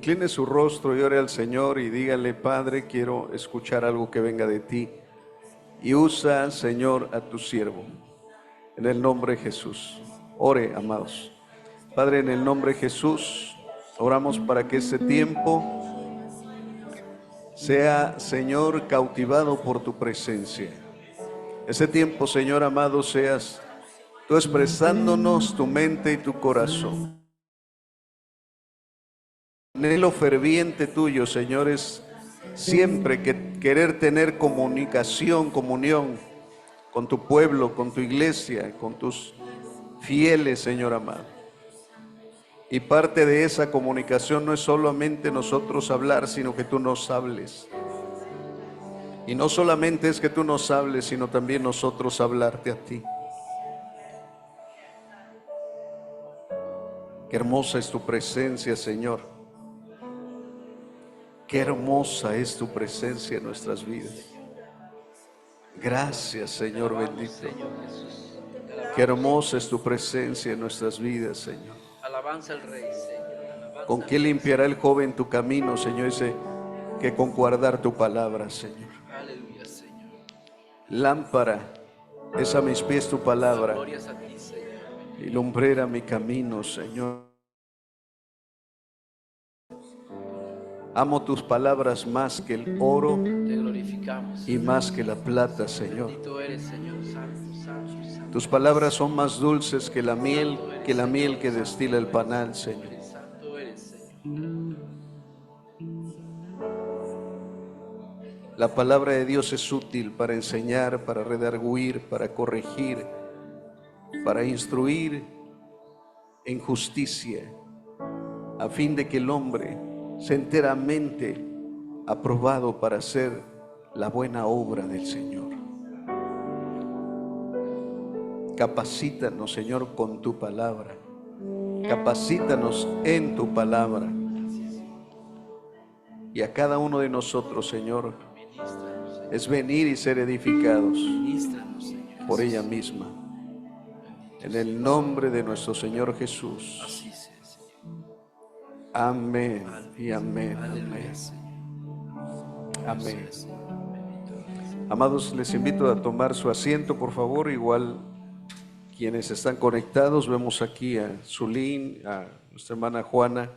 Incline su rostro y ore al Señor y dígale: Padre, quiero escuchar algo que venga de ti. Y usa, Señor, a tu siervo. En el nombre de Jesús. Ore, amados. Padre, en el nombre de Jesús, oramos para que este tiempo sea, Señor, cautivado por tu presencia. Ese tiempo, Señor amado, seas tú expresándonos tu mente y tu corazón. Anhelo ferviente tuyo, Señor, es siempre querer tener comunicación, comunión con tu pueblo, con tu iglesia, con tus fieles, Señor amado. Y parte de esa comunicación no es solamente nosotros hablar, sino que tú nos hables. Y no solamente es que tú nos hables, sino también nosotros hablarte a ti. Qué hermosa es tu presencia, Señor. Qué hermosa es tu presencia en nuestras vidas. Gracias, Señor bendito. Qué hermosa es tu presencia en nuestras vidas, Señor. Alabanza al Rey, Señor. ¿Con qué limpiará el joven tu camino, Señor? Dice que con guardar tu palabra, Señor. Aleluya, Señor. Lámpara es a mis pies tu palabra Glorias a ti, Señor. y lumbrera mi camino, Señor. Amo tus palabras más que el oro Te glorificamos y más que la plata, Señor. Bendito eres, Señor. Santo, santo, santo. Tus palabras son más dulces que la miel que destila el panal, Señor. Santo eres, Señor. La palabra de Dios es útil para enseñar, para redarguir, para corregir, para instruir en justicia, a fin de que el hombre sea enteramente aprobado para hacer la buena obra del Señor. Capacítanos, Señor, con tu palabra. Capacítanos en tu palabra. Y a cada uno de nosotros, Señor, es venir y ser edificados por ella misma. En el nombre de nuestro Señor Jesús. Amén y amén. Amén. Amén. Amados, les invito a tomar su asiento, por favor. Igual quienes están conectados, vemos aquí a Zulín, a nuestra hermana Juana,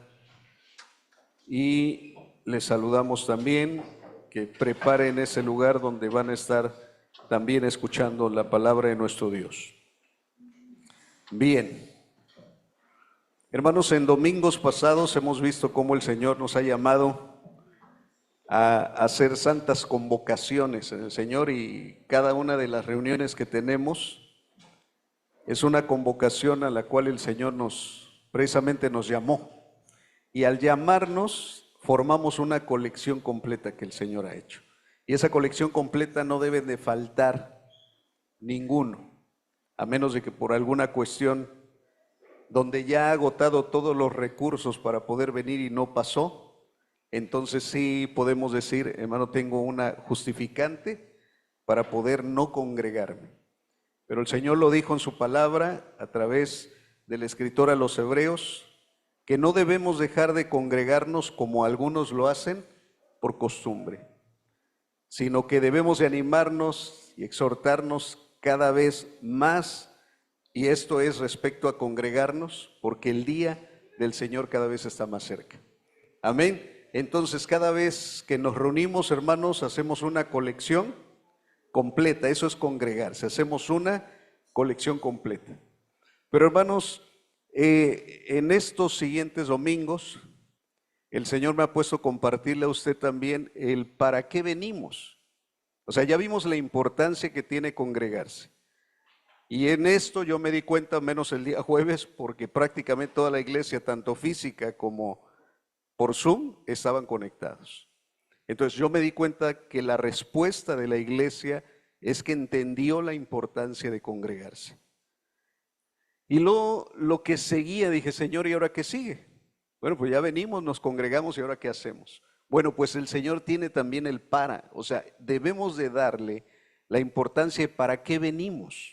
y les saludamos también. Que preparen ese lugar donde van a estar también escuchando la palabra de nuestro Dios. Bien, hermanos, en domingos pasados hemos visto cómo el Señor nos ha llamado a hacer santas convocaciones en el Señor, y cada una de las reuniones que tenemos es una convocación a la cual el Señor precisamente nos llamó, y al llamarnos formamos una colección completa que el Señor ha hecho, y esa colección completa no debe de faltar ninguno, a menos de que por alguna cuestión donde ya ha agotado todos los recursos para poder venir y no pasó, entonces sí podemos decir: hermano, tengo una justificante para poder no congregarme. Pero el Señor lo dijo en su palabra a través del escritor a los Hebreos, que no debemos dejar de congregarnos como algunos lo hacen por costumbre, sino que debemos de animarnos y exhortarnos cada vez más, y esto es respecto a congregarnos, porque el día del Señor cada vez está más cerca. Amén. Entonces, cada vez que nos reunimos, hermanos, hacemos una colección completa. Eso es congregarse, hacemos una colección completa. Pero, hermanos, en estos siguientes domingos, el Señor me ha puesto a compartirle a usted también el para qué venimos. O sea, ya vimos la importancia que tiene congregarse. Y en esto yo me di cuenta, menos el día jueves, porque prácticamente toda la iglesia, tanto física como por Zoom, estaban conectados. Entonces yo me di cuenta que la respuesta de la iglesia es que entendió la importancia de congregarse. Y lo que seguía, dije: Señor, ¿y ahora qué sigue? Bueno, pues ya venimos, nos congregamos, ¿y ahora qué hacemos? Bueno, pues el Señor tiene también el para, o sea, debemos de darle la importancia de para qué venimos.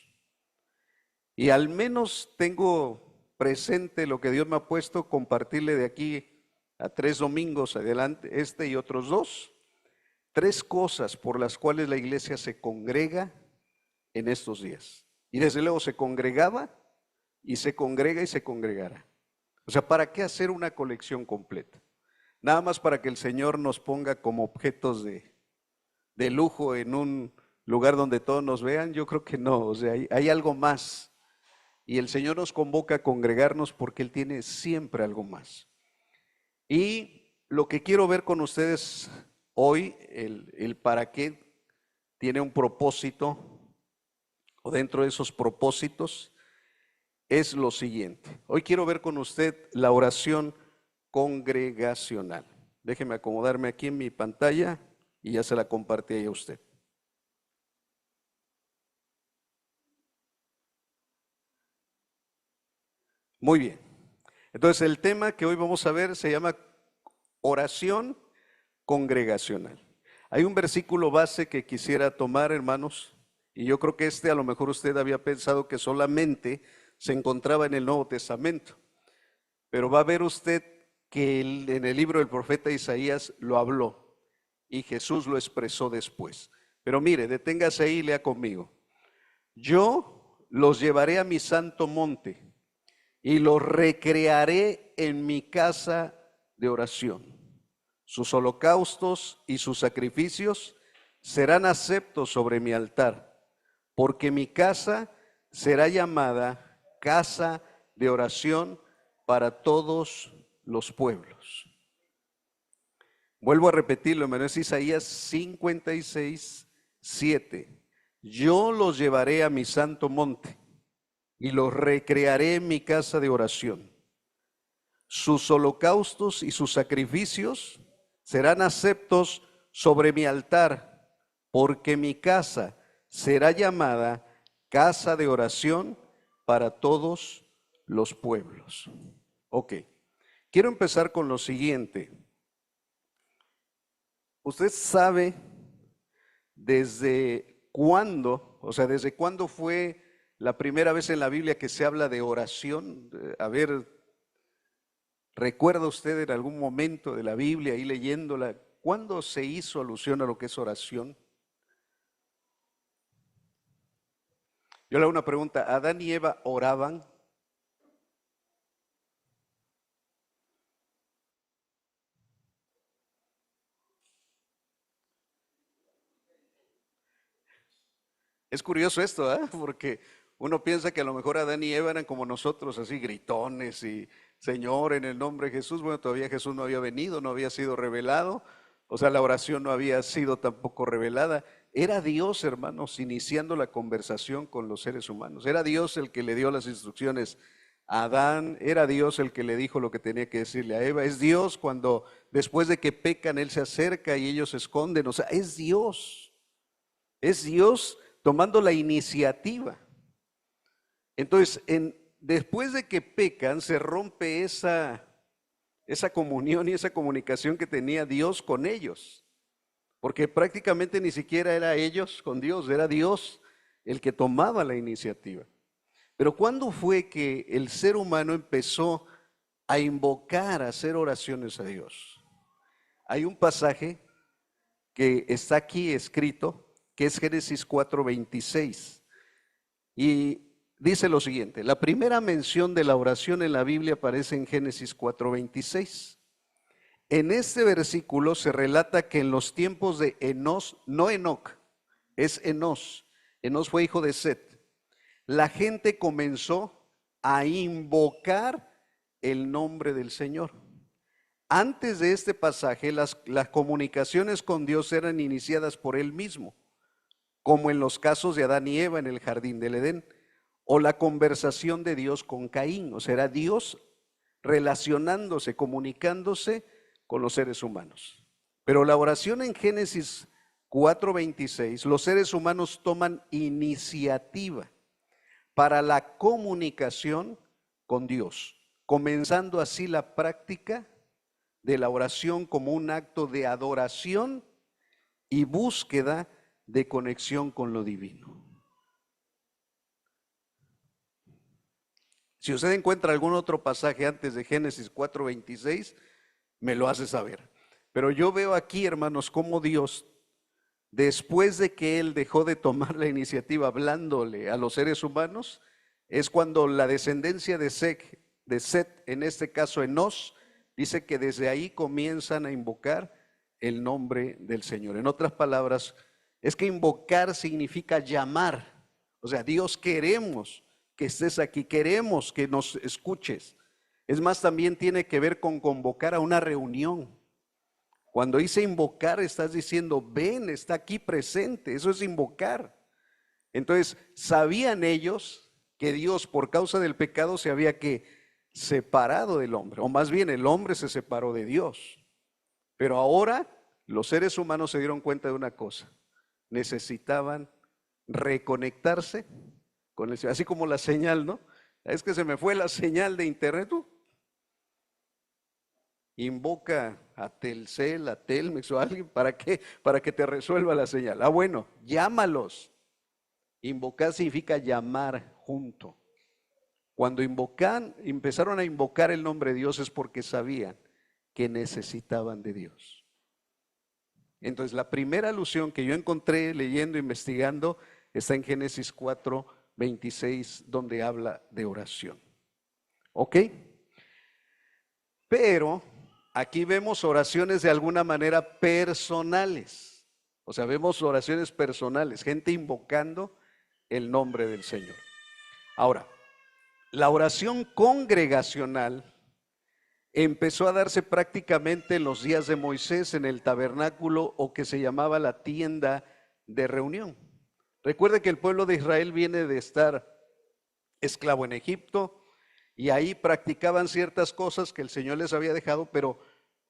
Y al menos tengo presente lo que Dios me ha puesto, compartirle de aquí a 3 domingos adelante, este y otros 2, 3 cosas por las cuales la iglesia se congrega en estos días. Y desde luego se congregaba y se congrega y se congregará. O sea, ¿para qué hacer una colección completa? Nada más para que el Señor nos ponga como objetos de lujo en un lugar donde todos nos vean. Yo creo que no, o sea, hay algo más. Y el Señor nos convoca a congregarnos porque Él tiene siempre algo más. Y lo que quiero ver con ustedes hoy, el para qué, tiene un propósito, o dentro de esos propósitos, es lo siguiente. Hoy quiero ver con usted la oración congregacional. Déjeme acomodarme aquí en mi pantalla y ya se la compartí ahí a usted. Muy bien. Entonces el tema que hoy vamos a ver se llama oración congregacional. Hay un versículo base que quisiera tomar, hermanos, y yo creo que a lo mejor usted había pensado que solamente se encontraba en el Nuevo Testamento, pero va a ver usted que en el libro del profeta Isaías lo habló y Jesús lo expresó después. Pero mire, deténgase ahí y lea conmigo. Yo los llevaré a mi santo monte y los recrearé en mi casa de oración. Sus holocaustos y sus sacrificios serán aceptos sobre mi altar, porque mi casa será llamada casa de oración para todos los pueblos. Vuelvo a repetirlo, hermano, es Isaías 56, 7. Yo los llevaré a mi santo monte y los recrearé en mi casa de oración. Sus holocaustos y sus sacrificios serán aceptos sobre mi altar, porque mi casa será llamada casa de oración para todos los pueblos. Ok, quiero empezar con lo siguiente. ¿Usted sabe desde cuándo, desde cuándo fue la primera vez en la Biblia que se habla de oración? A ver, ¿recuerda usted en algún momento de la Biblia, ahí leyéndola, cuándo se hizo alusión a lo que es oración? Yo le hago una pregunta, ¿Adán y Eva oraban? Es curioso esto, porque uno piensa que a lo mejor Adán y Eva eran como nosotros, así gritones y Señor, en el nombre de Jesús. Bueno, todavía Jesús no había venido, no había sido revelado, o sea, la oración no había sido tampoco revelada. Era Dios, hermanos, iniciando la conversación con los seres humanos. Era Dios el que le dio las instrucciones a Adán, era Dios el que le dijo lo que tenía que decirle a Eva. Es Dios cuando después de que pecan, Él se acerca y ellos se esconden. O sea, es Dios. Es Dios tomando la iniciativa. Entonces, después de que pecan, se rompe esa comunión y esa comunicación que tenía Dios con ellos. Porque prácticamente ni siquiera era ellos con Dios, era Dios el que tomaba la iniciativa. Pero ¿cuándo fue que el ser humano empezó a invocar, a hacer oraciones a Dios? Hay un pasaje que está aquí escrito, que es Génesis 4:26. Y dice lo siguiente, la primera mención de la oración en la Biblia aparece en Génesis 4:26. En este versículo se relata que en los tiempos de Enós, no Enoc, es Enós. Enós fue hijo de Set. La gente comenzó a invocar el nombre del Señor. Antes de este pasaje, las comunicaciones con Dios eran iniciadas por Él mismo, como en los casos de Adán y Eva en el jardín del Edén, o la conversación de Dios con Caín. O sea, era Dios relacionándose, comunicándose con los seres humanos. Pero la oración en Génesis 4:26, los seres humanos toman iniciativa para la comunicación con Dios, comenzando así la práctica de la oración como un acto de adoración y búsqueda de conexión con lo divino. Si usted encuentra algún otro pasaje antes de Génesis 4:26, me lo hace saber. Pero yo veo aquí, hermanos, cómo Dios, después de que Él dejó de tomar la iniciativa hablándole a los seres humanos, es cuando la descendencia de Set, en este caso Enos, dice que desde ahí comienzan a invocar el nombre del Señor. En otras palabras, es que invocar significa llamar. O sea, Dios, queremos que estés aquí, queremos que nos escuches. Es más, también tiene que ver con convocar a una reunión. Cuando dice invocar, estás diciendo, ven, está aquí presente. Eso es invocar. Entonces, sabían ellos que Dios, por causa del pecado, se había que separado del hombre, o más bien el hombre se separó de Dios. Pero ahora los seres humanos se dieron cuenta de una cosa: necesitaban reconectarse con el Señor, así como la señal, ¿no? Es que se me fue la señal de internet. Tú invoca a Telcel, a Telmex o a alguien, ¿para qué? Para que te resuelva la señal. Ah, bueno, llámalos. Invocar significa llamar junto. Cuando empezaron a invocar el nombre de Dios es porque sabían que necesitaban de Dios. Entonces, la primera alusión que yo encontré leyendo, investigando, está en Génesis 4:26, donde habla de oración. ¿Ok? Pero aquí vemos oraciones de alguna manera personales. O sea, vemos oraciones personales, gente invocando el nombre del Señor. Ahora, la oración congregacional empezó a darse prácticamente en los días de Moisés en el tabernáculo, o que se llamaba la tienda de reunión. Recuerde que el pueblo de Israel viene de estar esclavo en Egipto y ahí practicaban ciertas cosas que el Señor les había dejado, pero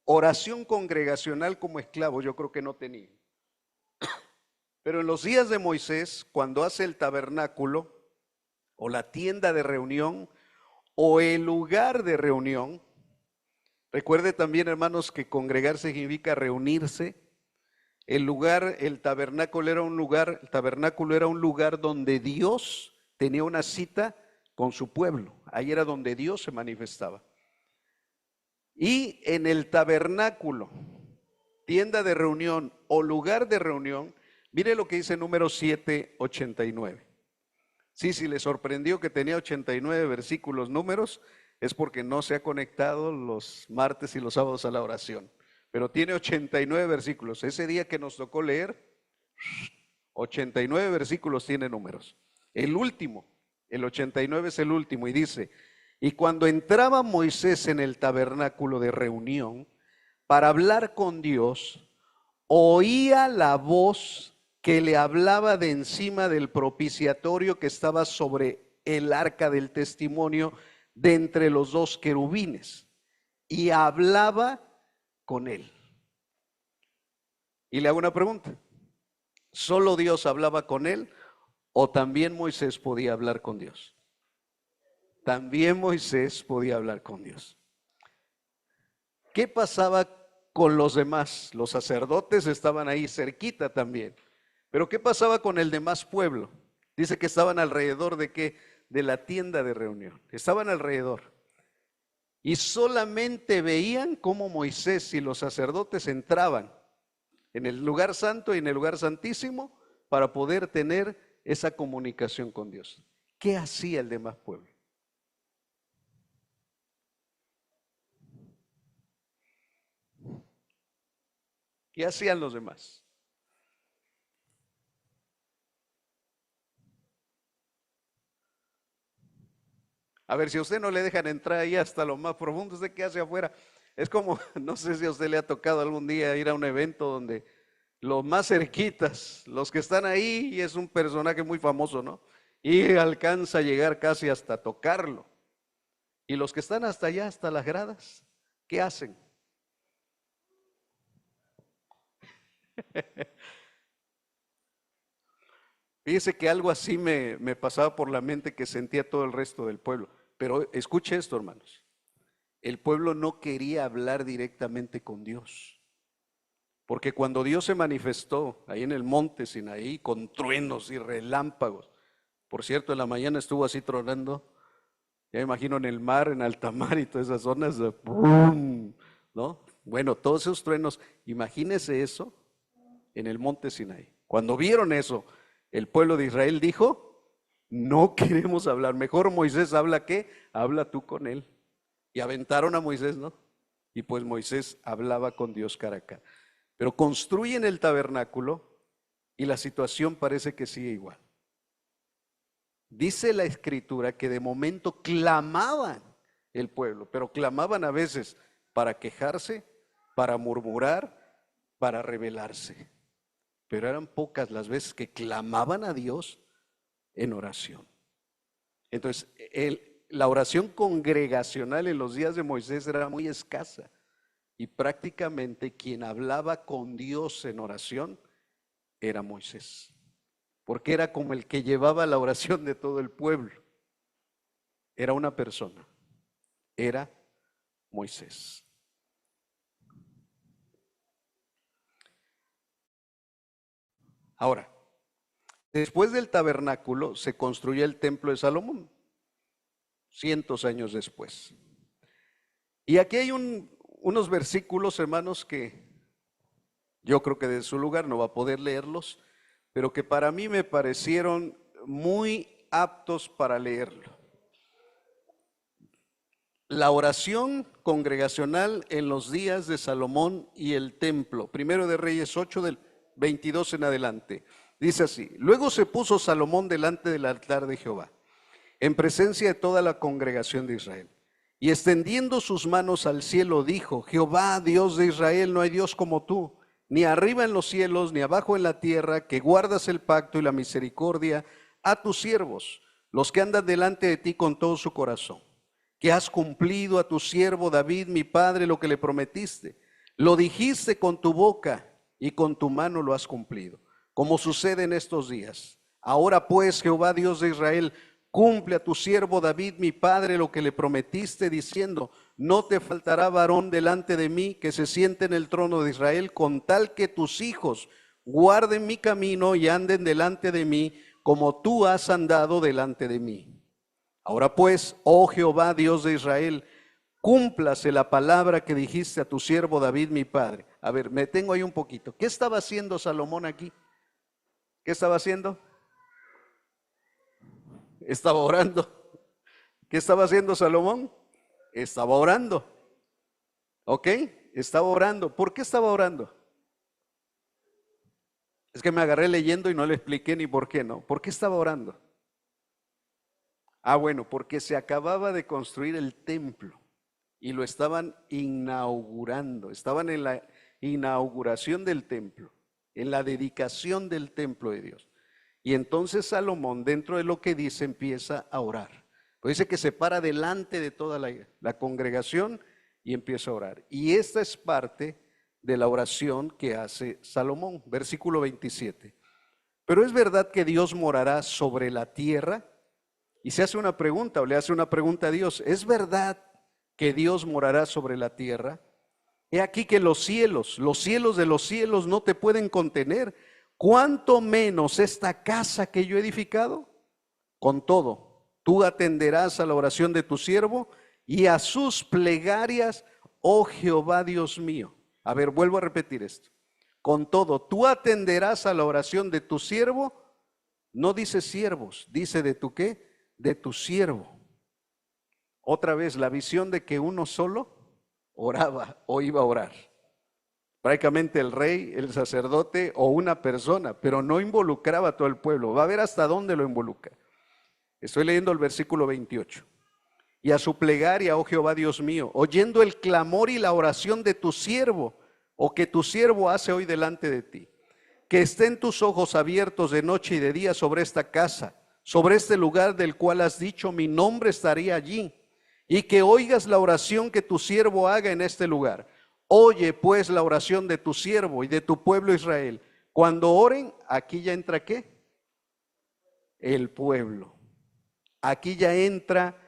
oración congregacional como esclavos yo creo que no tenían. Pero en los días de Moisés, cuando hace el tabernáculo o la tienda de reunión o el lugar de reunión, recuerde también, hermanos, que congregarse significa reunirse. El lugar, el tabernáculo era un lugar donde Dios tenía una cita con su pueblo. Ahí era donde Dios se manifestaba. Y en el tabernáculo, tienda de reunión o lugar de reunión, mire lo que dice Números 7:89. Sí, si le sorprendió que tenía 89 versículos Números, es porque no se ha conectado los martes y los sábados a la oración. Pero tiene 89 versículos. Ese día que nos tocó leer, 89 versículos tiene Números. El último, el 89 es el último, y dice: y cuando entraba Moisés en el tabernáculo de reunión para hablar con Dios, oía la voz que le hablaba de encima del propiciatorio que estaba sobre el arca del testimonio, de entre los dos querubines, y hablaba con él. Y le hago una pregunta: ¿solo Dios hablaba con él o también Moisés podía hablar con Dios? También Moisés podía hablar con Dios. ¿Qué pasaba con los demás? Los sacerdotes estaban ahí cerquita también. Pero ¿qué pasaba con el demás pueblo? Dice que estaban alrededor de ¿qué? De la tienda de reunión. Estaban alrededor. Y solamente veían cómo Moisés y los sacerdotes entraban en el lugar santo y en el lugar santísimo para poder tener esa comunicación con Dios. ¿Qué hacía el demás pueblo? ¿Qué hacían los demás? A ver, si a usted no le dejan entrar ahí hasta lo más profundo, ¿usted qué hace afuera? Es como, no sé si a usted le ha tocado algún día ir a un evento donde los más cerquitas, los que están ahí, y es un personaje muy famoso, ¿no? Y alcanza a llegar casi hasta tocarlo. Y los que están hasta allá, hasta las gradas, ¿qué hacen? Fíjese que algo así me pasaba por la mente, que sentía todo el resto del pueblo. Pero escuche esto, hermanos. El pueblo no quería hablar directamente con Dios. Porque cuando Dios se manifestó ahí en el monte Sinaí con truenos y relámpagos, por cierto, en la mañana estuvo así tronando, ya me imagino en el mar, en alta mar y todas esas zonas, ¡brum!, ¿no? Bueno, todos esos truenos, imagínese eso en el monte Sinaí. Cuando vieron eso, el pueblo de Israel dijo, no queremos hablar, mejor Moisés habla, ¿qué? Habla tú con él. Y aventaron a Moisés, ¿no? Y pues Moisés hablaba con Dios cara a cara. Pero construyen el tabernáculo y la situación parece que sigue igual. Dice la escritura que de momento clamaban el pueblo, pero clamaban a veces para quejarse, para murmurar, para rebelarse. Pero eran pocas las veces que clamaban a Dios en oración. Entonces, la oración congregacional en los días de Moisés era muy escasa y prácticamente quien hablaba con Dios en oración era Moisés, porque era como el que llevaba la oración de todo el pueblo. Era una persona, era Moisés. Ahora, después del tabernáculo se construye el templo de Salomón, cientos años después. Y aquí hay unos versículos, hermanos, que yo creo que de su lugar no va a poder leerlos, pero que para mí me parecieron muy aptos para leerlo. La oración congregacional en los días de Salomón y el templo. Primero de Reyes 8 del 22 en adelante. Dice así: luego se puso Salomón delante del altar de Jehová, en presencia de toda la congregación de Israel. Y extendiendo sus manos al cielo dijo: Jehová, Dios de Israel, no hay Dios como tú, ni arriba en los cielos, ni abajo en la tierra, que guardas el pacto y la misericordia a tus siervos, los que andan delante de ti con todo su corazón. Que has cumplido a tu siervo David, mi padre, lo que le prometiste. Lo dijiste con tu boca y con tu mano lo has cumplido, como sucede en estos días. Ahora pues, Jehová, Dios de Israel, cumple a tu siervo David, mi padre, lo que le prometiste, diciendo: no te faltará varón delante de mí que se siente en el trono de Israel, con tal que tus hijos guarden mi camino y anden delante de mí, como tú has andado delante de mí. Ahora pues, oh Jehová, Dios de Israel, cúmplase la palabra que dijiste a tu siervo David, mi padre. A ver, me tengo ahí un poquito. ¿Qué estaba haciendo Salomón aquí? ¿Qué estaba haciendo? Estaba orando. ¿Qué estaba haciendo Salomón? Estaba orando. ¿Ok? Estaba orando. ¿Por qué estaba orando? Es que me agarré leyendo y no le expliqué ni por qué no. ¿Por qué estaba orando? Ah, bueno, porque se acababa de construir el templo y lo estaban inaugurando. Estaban en la inauguración del templo, en la dedicación del templo de Dios. Y entonces Salomón, dentro de lo que dice, empieza a orar. Pues dice que se para delante de toda la congregación y empieza a orar. Y esta es parte de la oración que hace Salomón, versículo 27. Pero es verdad que Dios morará sobre la tierra. Y se hace una pregunta, o le hace una pregunta a Dios: ¿es verdad que Dios morará sobre la tierra? He aquí que los cielos de los cielos no te pueden contener, ¿cuánto menos esta casa que yo he edificado? Con todo, tú atenderás a la oración de tu siervo y a sus plegarias, oh Jehová Dios mío. A ver, vuelvo a repetir esto. Con todo, tú atenderás a la oración de tu siervo. No dice siervos, dice de tu ¿qué? De tu siervo. Otra vez la visión de que uno solo oraba o iba a orar. Prácticamente el rey, el sacerdote o una persona, pero no involucraba a todo el pueblo. Va a ver hasta dónde lo involucra. Estoy leyendo el versículo 28. Y a su plegaria, oh Jehová Dios mío, oyendo el clamor y la oración de tu siervo, o que tu siervo hace hoy delante de ti, que estén tus ojos abiertos de noche y de día sobre esta casa, sobre este lugar del cual has dicho: mi nombre estaría allí, y que oigas la oración que tu siervo haga en este lugar. Oye pues la oración de tu siervo y de tu pueblo Israel. Cuando oren, aquí ya entra ¿qué? El pueblo. Aquí ya entra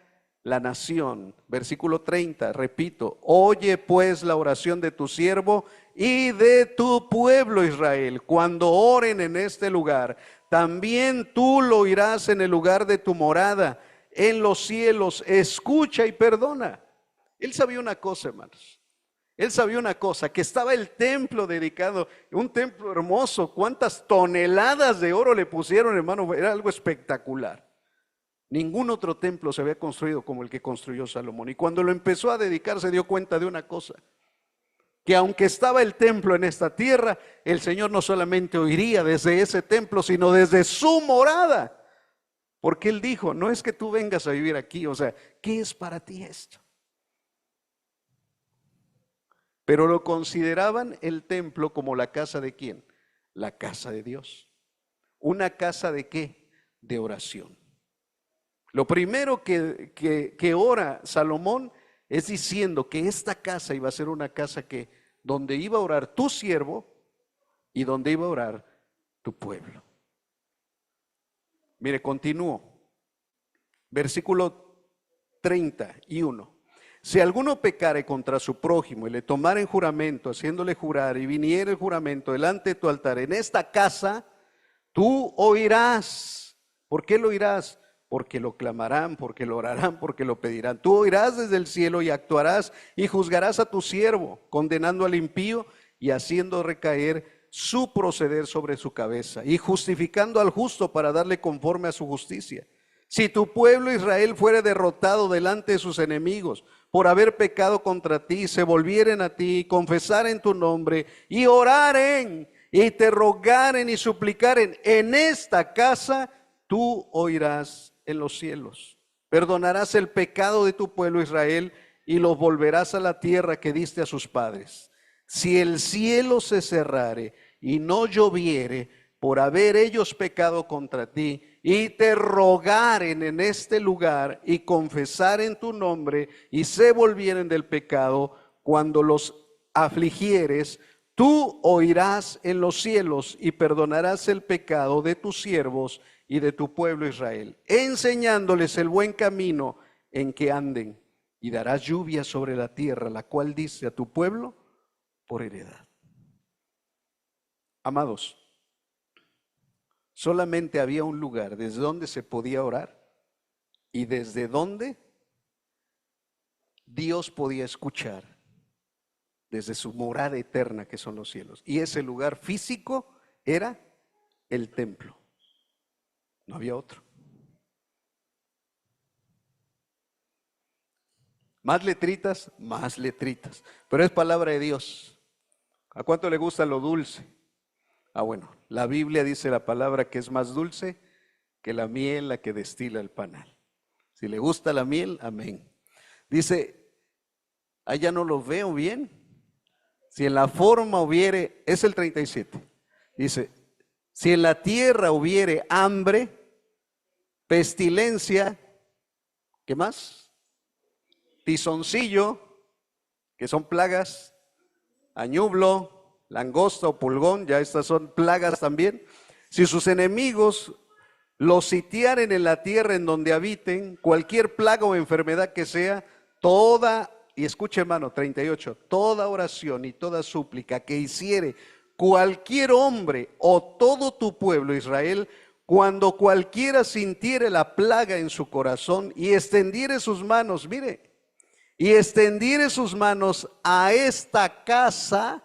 la nación. Versículo 30, repito: oye pues la oración de tu siervo y de tu pueblo Israel. Cuando oren en este lugar, también tú lo oirás en el lugar de tu morada, en los cielos. Escucha y perdona. Él sabía una cosa, hermanos. Él sabía una cosa, que estaba el templo dedicado, un templo hermoso. ¿Cuántas toneladas de oro le pusieron, hermano? Era algo espectacular. Ningún otro templo se había construido como el que construyó Salomón. Y cuando lo empezó a dedicar se dio cuenta de una cosa, que aunque estaba el templo en esta tierra, el Señor no solamente oiría desde ese templo, sino desde su morada. Porque Él dijo, no es que tú vengas a vivir aquí, o sea, ¿qué es para ti esto? Pero lo consideraban el templo como la casa de ¿quién? La casa de Dios. ¿Una casa de qué? De oración. Lo primero que ora Salomón es diciendo que esta casa iba a ser una casa donde iba a orar tu siervo y donde iba a orar tu pueblo. Mire, continúo. Versículo 31. Si alguno pecare contra su prójimo y le tomare en juramento, haciéndole jurar, y viniere el juramento delante de tu altar, en esta casa, tú oirás. ¿Por qué lo oirás? Porque lo clamarán, porque lo orarán, porque lo pedirán. Tú oirás desde el cielo y actuarás y juzgarás a tu siervo, condenando al impío y haciendo recaer su proceder sobre su cabeza, y justificando al justo para darle conforme a su justicia. Si tu pueblo Israel fuere derrotado delante de sus enemigos por haber pecado contra ti, se volvieren a ti, confesaren tu nombre y oraren y te rogaren y suplicaren en esta casa, tú oirás en los cielos. Perdonarás el pecado de tu pueblo Israel y los volverás a la tierra que diste a sus padres. Si el cielo se cerrare y no lloviere por haber ellos pecado contra ti, y te rogaren en este lugar y confesaren tu nombre y se volvieren del pecado, cuando los afligieres, tú oirás en los cielos y perdonarás el pecado de tus siervos y de tu pueblo Israel, enseñándoles el buen camino en que anden, y darás lluvia sobre la tierra, la cual diste a tu pueblo por heredad. Amados, solamente había un lugar desde donde se podía orar y desde donde Dios podía escuchar, desde su morada eterna que son los cielos. Y ese lugar físico era el templo. No había otro. Más letritas, pero es palabra de Dios. ¿A cuánto le gusta lo dulce? Bueno, la Biblia dice la palabra que es más dulce que la miel, la que destila el panal. Si le gusta la miel, amén. Dice, allá no lo veo bien. Si en la forma hubiere, es el 37. Dice, si en la tierra hubiere hambre, pestilencia, ¿qué más? Tizoncillo, que son plagas, añublo, langosta o pulgón, ya estas son plagas también. Si sus enemigos los sitiaren en la tierra en donde habiten, cualquier plaga o enfermedad que sea, toda, y escuche hermano, 38, toda oración y toda súplica que hiciere cualquier hombre o todo tu pueblo Israel, cuando cualquiera sintiere la plaga en su corazón y extendiere sus manos, mire, y extendiere sus manos a esta casa.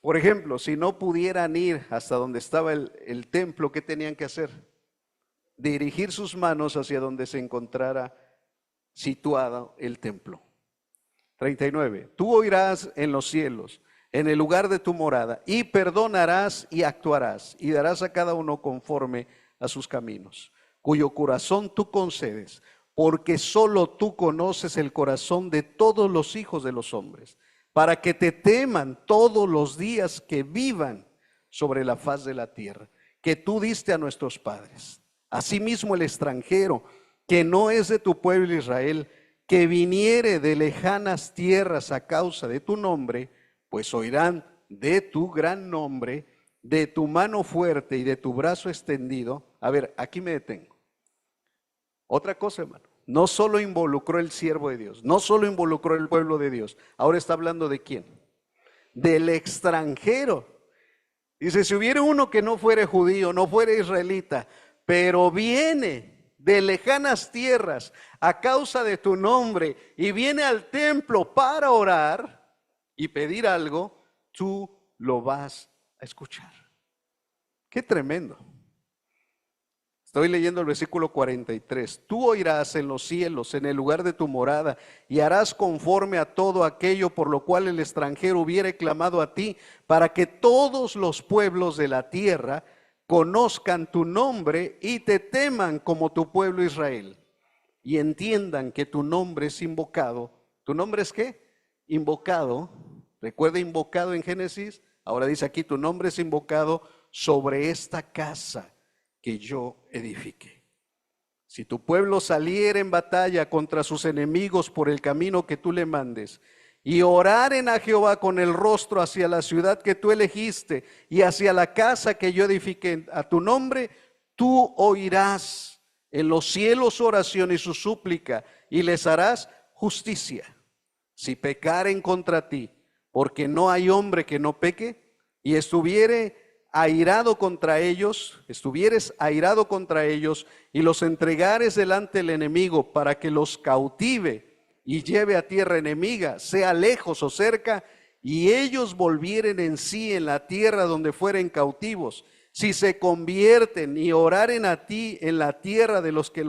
Por ejemplo, si no pudieran ir hasta donde estaba el templo, ¿qué tenían que hacer? Dirigir sus manos hacia donde se encontrara situado el templo. 39. Tú oirás en los cielos, en el lugar de tu morada, y perdonarás y actuarás, y darás a cada uno conforme a sus caminos, cuyo corazón tú concedes, porque solo tú conoces el corazón de todos los hijos de los hombres, para que te teman todos los días que vivan sobre la faz de la tierra, que tú diste a nuestros padres. Asimismo el extranjero, que no es de tu pueblo Israel, que viniere de lejanas tierras a causa de tu nombre, pues oirán de tu gran nombre, de tu mano fuerte y de tu brazo extendido. A ver, aquí me detengo. Otra cosa, hermano. No solo involucró el siervo de Dios, no solo involucró el pueblo de Dios. Ahora está hablando de quién? Del extranjero. Dice, si hubiera uno que no fuera judío, no fuera israelita, pero viene de lejanas tierras a causa de tu nombre y viene al templo para orar y pedir algo, tú lo vas a escuchar. Qué tremendo. Estoy leyendo el versículo 43. Tú oirás en los cielos, en el lugar de tu morada, y harás conforme a todo aquello por lo cual el extranjero hubiere clamado a ti, para que todos los pueblos de la tierra conozcan tu nombre y te teman como tu pueblo Israel, y entiendan que tu nombre es invocado. ¿Tu nombre es qué? Invocado. Recuerda invocado en Génesis. Ahora dice aquí, tu nombre es invocado sobre esta casa que yo edifique. Si tu pueblo saliera en batalla contra sus enemigos por el camino que tú le mandes, y oraren a Jehová con el rostro hacia la ciudad que tú elegiste y hacia la casa que yo edifiqué a tu nombre, tú oirás en los cielos su oración y su súplica, y les harás justicia. Si pecaren contra ti, porque no hay hombre que no peque, y estuvieres airado contra ellos, y los entregares delante del enemigo para que los cautive y lleve a tierra enemiga, sea lejos o cerca, y ellos volvieren en sí en la tierra donde fueren cautivos, si se convierten y oraren a ti en la tierra de los que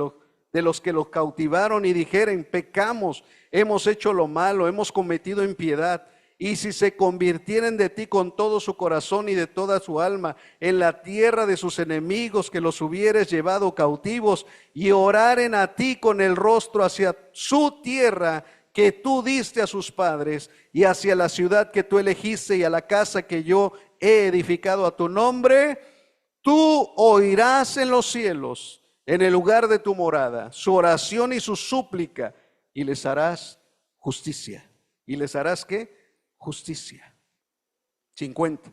los cautivaron y dijeren, pecamos, hemos hecho lo malo, hemos cometido impiedad, y si se convirtieren de ti con todo su corazón y de toda su alma en la tierra de sus enemigos que los hubieres llevado cautivos, y oraren a ti con el rostro hacia su tierra que tú diste a sus padres, y hacia la ciudad que tú elegiste y a la casa que yo he edificado a tu nombre, tú oirás en los cielos, en el lugar de tu morada, su oración y su súplica, y les harás justicia. ¿Y les harás qué? Justicia. 50.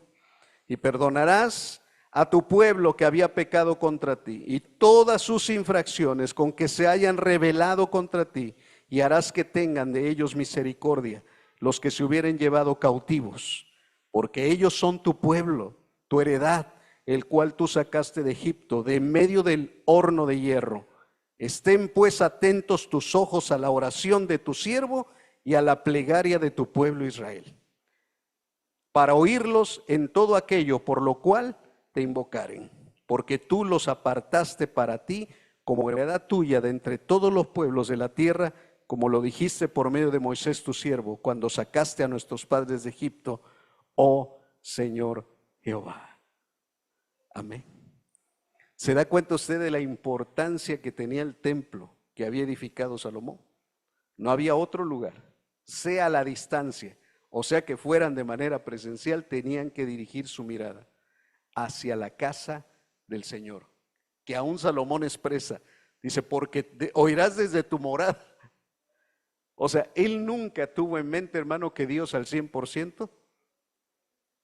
Y perdonarás a tu pueblo que había pecado contra ti y todas sus infracciones con que se hayan rebelado contra ti, y harás que tengan de ellos misericordia los que se hubieren llevado cautivos, porque ellos son tu pueblo, tu heredad, el cual tú sacaste de Egipto, de en medio del horno de hierro. Estén pues atentos tus ojos a la oración de tu siervo y a la plegaria de tu pueblo Israel, para oírlos en todo aquello por lo cual te invocaren, porque tú los apartaste para ti como heredad tuya de entre todos los pueblos de la tierra, como lo dijiste por medio de Moisés tu siervo, cuando sacaste a nuestros padres de Egipto, oh Señor Jehová. Amén. ¿Se da cuenta usted de la importancia que tenía el templo que había edificado Salomón? No había otro lugar, sea a la distancia, o sea que fueran de manera presencial, tenían que dirigir su mirada hacia la casa del Señor, que aún Salomón expresa, dice, porque oirás desde tu morada. O sea, él nunca tuvo en mente, hermano, que Dios al 100%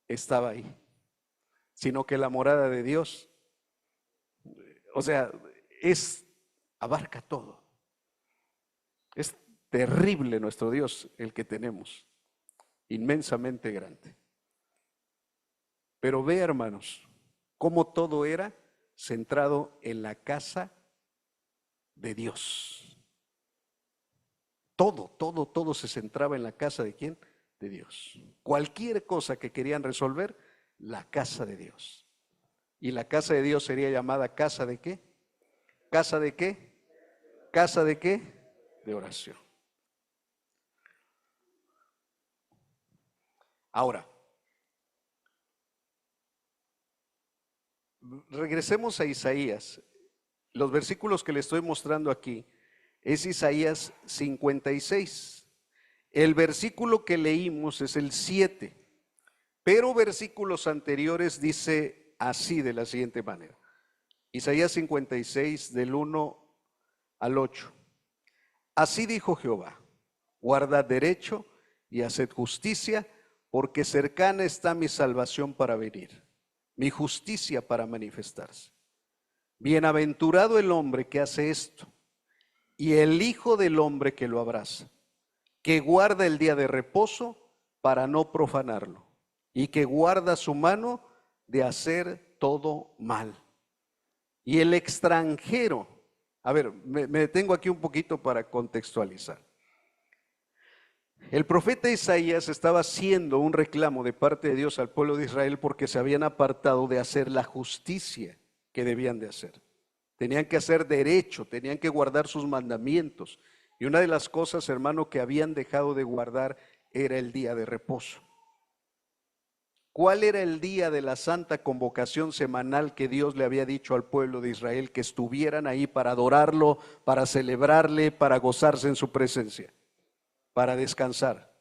estaba ahí, sino que la morada de Dios, o sea, abarca todo. Es terrible nuestro Dios, el que tenemos, inmensamente grande. Pero ve, hermanos, cómo todo era centrado en la casa de Dios. Todo se centraba en la casa de ¿quién? De Dios. Cualquier cosa que querían resolver, la casa de Dios. Y la casa de Dios sería llamada casa de ¿qué? ¿Casa de qué? ¿Casa de qué? De oración. Ahora, regresemos a Isaías. Los versículos que le estoy mostrando aquí es Isaías 56. El versículo que leímos es el 7, pero versículos anteriores dice así, de la siguiente manera. Isaías 56 del 1 al 8. Así dijo Jehová: guardad derecho y haced justicia, porque cercana está mi salvación para venir, mi justicia para manifestarse. Bienaventurado el hombre que hace esto, y el hijo del hombre que lo abraza, que guarda el día de reposo para no profanarlo, y que guarda su mano de hacer todo mal. Y el extranjero A ver, me detengo aquí un poquito para contextualizar. El profeta Isaías estaba haciendo un reclamo de parte de Dios al pueblo de Israel porque se habían apartado de hacer la justicia que debían de hacer. Tenían que hacer derecho, tenían que guardar sus mandamientos. Y una de las cosas, hermano, que habían dejado de guardar era el día de reposo. ¿Cuál era el día de la santa convocación semanal que Dios le había dicho al pueblo de Israel que estuvieran ahí para adorarlo, para celebrarle, para gozarse en su presencia, para descansar?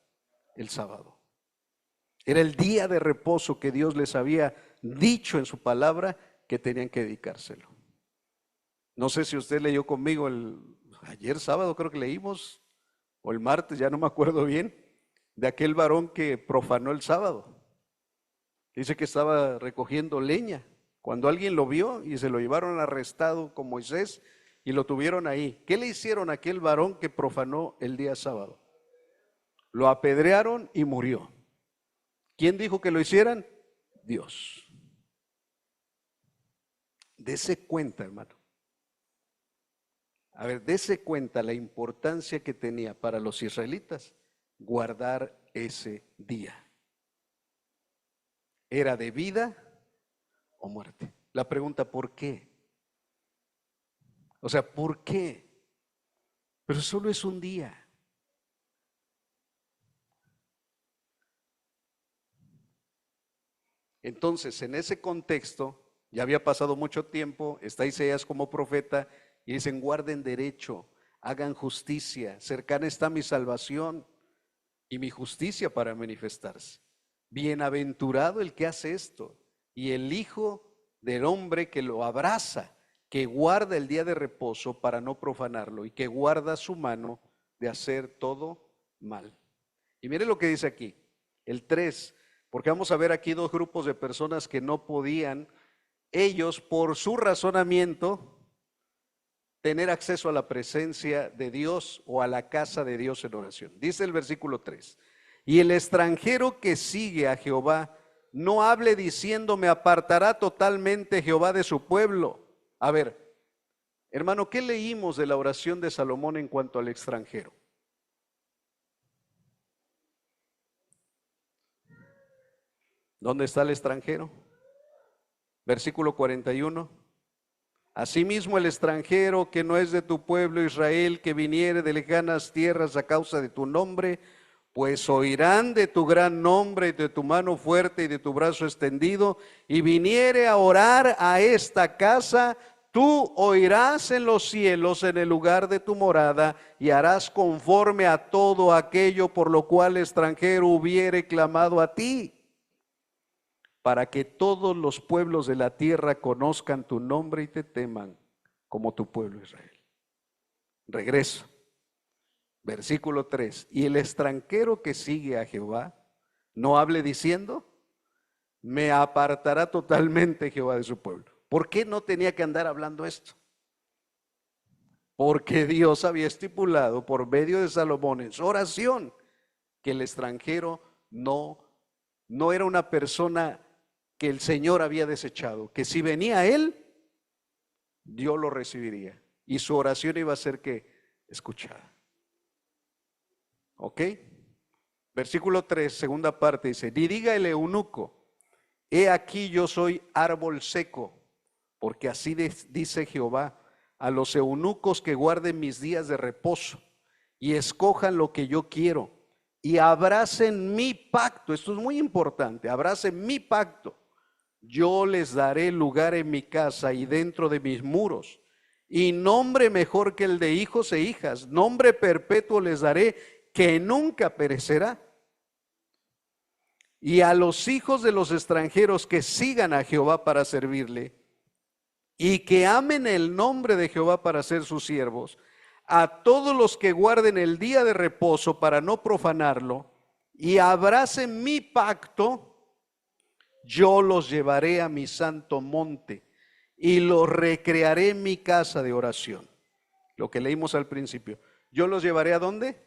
El sábado. Era el día de reposo que Dios les había dicho en su palabra que tenían que dedicárselo. No sé si usted leyó conmigo ayer sábado, creo que leímos, o el martes, ya no me acuerdo bien, de aquel varón que profanó el sábado. Dice que estaba recogiendo leña cuando alguien lo vio y se lo llevaron arrestado con Moisés y lo tuvieron ahí. ¿Qué le hicieron a aquel varón que profanó el día sábado? Lo apedrearon y murió. ¿Quién dijo que lo hicieran? Dios. Dese cuenta, hermano. A ver, dese cuenta la importancia que tenía para los israelitas guardar ese día. Era de vida o muerte. La pregunta, ¿por qué? O sea, ¿por qué? Pero solo es un día. Entonces, en ese contexto, ya había pasado mucho tiempo, está Isaías como profeta y dicen, guarden derecho, hagan justicia, cercana está mi salvación y mi justicia para manifestarse. Bienaventurado el que hace esto y el Hijo del hombre que lo abraza, que guarda el día de reposo para no profanarlo y que guarda su mano de hacer todo mal. Y mire lo que dice aquí, el 3, porque vamos a ver aquí dos grupos de personas que no podían, ellos por su razonamiento, tener acceso a la presencia de Dios o a la casa de Dios en oración. Dice el versículo 3, y el extranjero que sigue a Jehová, no hable diciendo, me apartará totalmente Jehová de su pueblo. A ver, hermano, ¿qué leímos de la oración de Salomón en cuanto al extranjero? ¿Dónde está el extranjero? Versículo 41. Asimismo el extranjero que no es de tu pueblo Israel, que viniere de lejanas tierras a causa de tu nombre, pues oirán de tu gran nombre y de tu mano fuerte y de tu brazo extendido, y viniere a orar a esta casa, tú oirás en los cielos en el lugar de tu morada, y harás conforme a todo aquello por lo cual el extranjero hubiere clamado a ti, para que todos los pueblos de la tierra conozcan tu nombre y te teman como tu pueblo Israel. Regreso. Versículo 3. Y el extranjero que sigue a Jehová, no hable diciendo, me apartará totalmente Jehová de su pueblo. ¿Por qué no tenía que andar hablando esto? Porque Dios había estipulado por medio de Salomón en su oración que el extranjero no era una persona que el Señor había desechado, que si venía a él, Dios lo recibiría y su oración iba a ser que escuchada. ¿Ok? Versículo 3, segunda parte dice, ni diga el eunuco, he aquí yo soy árbol seco, porque así dice Jehová, a los eunucos que guarden mis días de reposo y escojan lo que yo quiero y abracen mi pacto. Esto es muy importante, abracen mi pacto. Yo les daré lugar en mi casa y dentro de mis muros, y nombre mejor que el de hijos e hijas, nombre perpetuo les daré que nunca perecerá. Y a los hijos de los extranjeros que sigan a Jehová para servirle y que amen el nombre de Jehová para ser sus siervos, a todos los que guarden el día de reposo para no profanarlo y abracen mi pacto, yo los llevaré a mi santo monte y los recrearé en mi casa de oración. Lo que leímos al principio. ¿Yo los llevaré a dónde?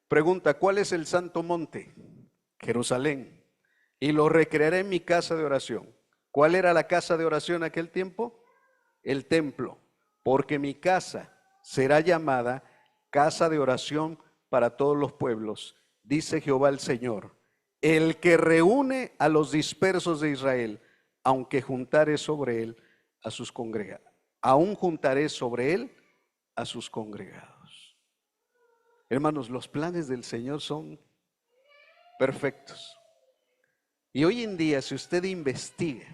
Pregunta, ¿cuál es el santo monte? Jerusalén. Y los recrearé en mi casa de oración. ¿Cuál era la casa de oración en aquel tiempo? El templo. porque mi casa será llamada casa de oración para todos los pueblos, dice Jehová el Señor, el que reúne a los dispersos de Israel, aunque juntare sobre él a sus congregados. Aún juntaré sobre él a sus congregados. Hermanos, los planes del Señor son perfectos. Y hoy en día, si usted investiga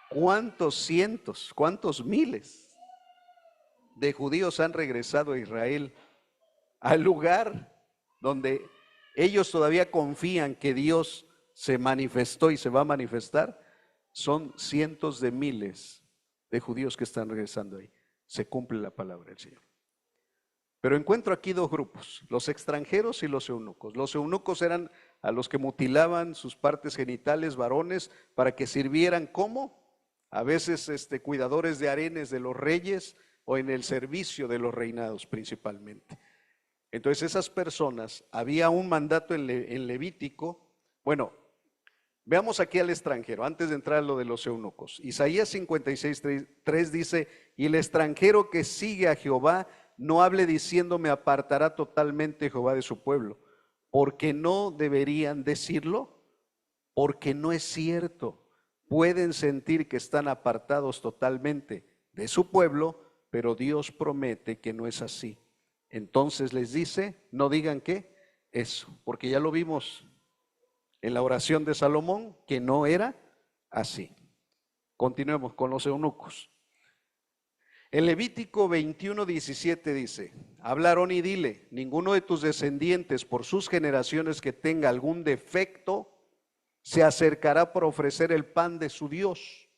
cuántos cientos, cuántos miles de judíos han regresado a Israel, al lugar donde ellos todavía confían que Dios se manifestó y se va a manifestar, son cientos de miles de judíos que están regresando ahí. Se cumple la palabra del Señor. Pero encuentro aquí dos grupos, los extranjeros y los eunucos. Los eunucos eran a los que mutilaban sus partes genitales varones para que sirvieran como, a veces cuidadores de harenes de los reyes o en el servicio de los reinados principalmente. Entonces esas personas, había un mandato en Levítico. Bueno, veamos aquí al extranjero, antes de entrar a lo de los eunucos. Isaías 56:3 dice, y el extranjero que sigue a Jehová, no hable diciendo, me apartará totalmente Jehová de su pueblo, porque no deberían decirlo, porque no es cierto. Pueden sentir que están apartados totalmente de su pueblo, pero Dios promete que no es así. Entonces les dice, no digan qué, eso, porque ya lo vimos en la oración de Salomón, que no era así. Continuemos con los eunucos. En Levítico 21:17 dice, habla Aarón y dile, ninguno de tus descendientes por sus generaciones que tenga algún defecto, se acercará para ofrecer el pan de su Dios,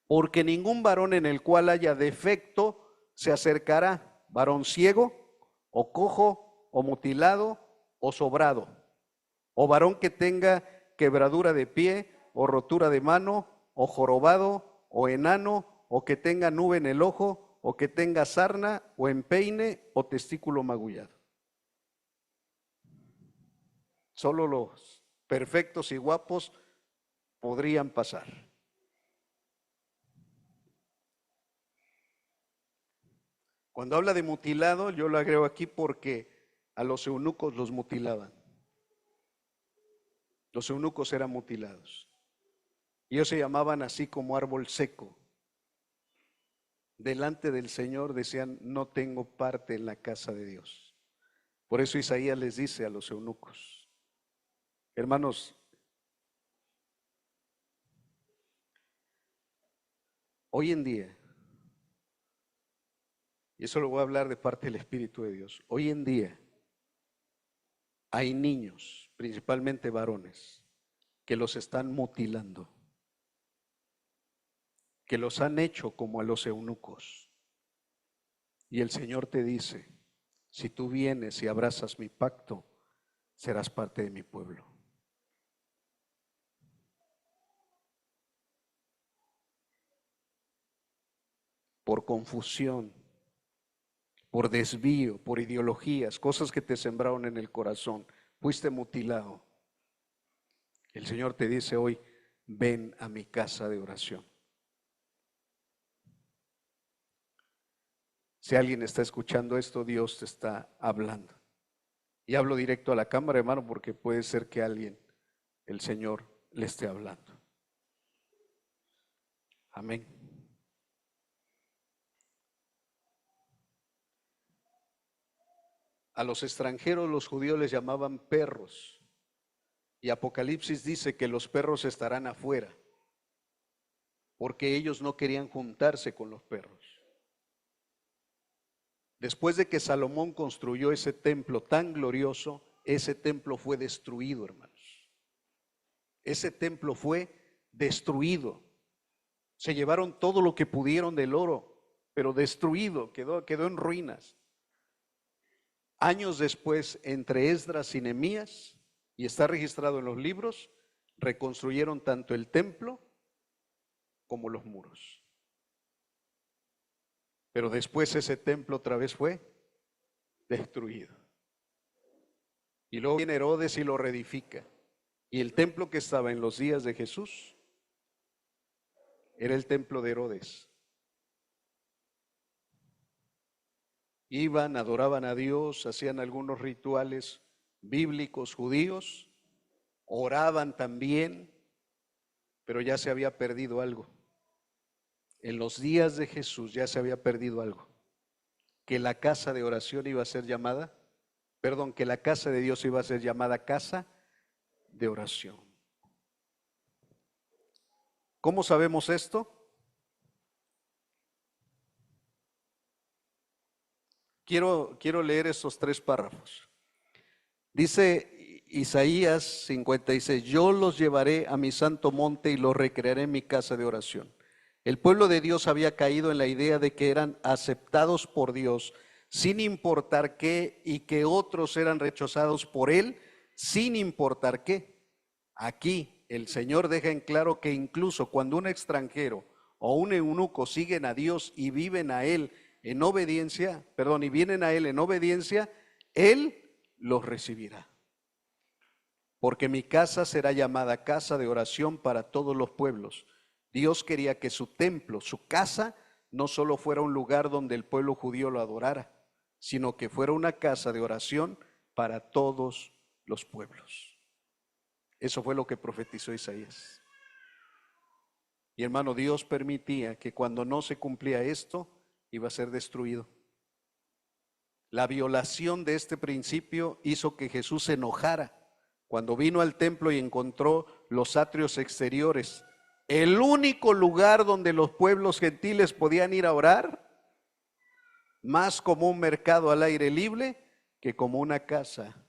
porque ningún varón en el cual haya defecto se acercará, varón ciego, o cojo, o mutilado, o sobrado, o varón que tenga quebradura de pie, o rotura de mano, o jorobado, o enano, o que tenga nube en el ojo, o que tenga sarna, o empeine, o testículo magullado. Solo los perfectos y guapos podrían pasar. Cuando habla de mutilado, yo lo agrego aquí porque a los eunucos los mutilaban. Los eunucos eran mutilados. Ellos se llamaban así como árbol seco. Delante del Señor decían, no tengo parte en la casa de Dios. Por eso Isaías les dice a los eunucos, hermanos, hoy en día, y eso lo voy a hablar de parte del Espíritu de Dios, hoy en día hay niños, principalmente varones, que los están mutilando, que los han hecho como a los eunucos. Y el Señor te dice, si tú vienes y abrazas mi pacto, serás parte de mi pueblo. Por confusión, por desvío, por ideologías, cosas que te sembraron en el corazón, fuiste mutilado. El Señor te dice hoy, ven a mi casa de oración. Si alguien está escuchando esto, Dios te está hablando. Y hablo directo a la cámara, hermano, porque puede ser que alguien, el Señor, le esté hablando. Amén. A los extranjeros los judíos les llamaban perros. Y Apocalipsis dice que los perros estarán afuera, porque ellos no querían juntarse con los perros. Después de que Salomón construyó ese templo tan glorioso, ese templo fue destruido, hermanos. Ese templo fue destruido. Se llevaron todo lo que pudieron del oro, pero destruido, quedó en ruinas. Años después, entre Esdras y Nehemías, y está registrado en los libros, reconstruyeron tanto el templo como los muros. Pero después ese templo otra vez fue destruido. Y luego viene Herodes y lo reedifica. Y el templo que estaba en los días de Jesús era el templo de Herodes. iban, adoraban a Dios, hacían algunos rituales bíblicos judíos, oraban también, pero ya se había perdido algo. En los días de Jesús ya se había perdido algo, que la casa de oración iba a ser llamada, que la casa de Dios iba a ser llamada casa de oración. ¿Cómo sabemos esto? Quiero leer estos 3 párrafos. Dice Isaías 56, yo los llevaré a mi santo monte y los recrearé en mi casa de oración. El pueblo de Dios había caído en la idea de que eran aceptados por Dios sin importar qué, y que otros eran rechazados por Él sin importar qué. Aquí el Señor deja en claro que incluso cuando un extranjero o un eunuco siguen a Dios y viven a Él en obediencia, y vienen a Él en obediencia, Él los recibirá. Porque mi casa será llamada casa de oración para todos los pueblos. Dios quería que su templo, su casa, no solo fuera un lugar donde el pueblo judío lo adorara, sino que fuera una casa de oración para todos los pueblos. Eso fue lo que profetizó Isaías. Y hermano, Dios permitía que cuando no se cumplía esto, iba a ser destruido. La violación de este principio hizo que Jesús se enojara cuando vino al templo y encontró los atrios exteriores, el único lugar donde los pueblos gentiles podían ir a orar, más como un mercado al aire libre que como una casa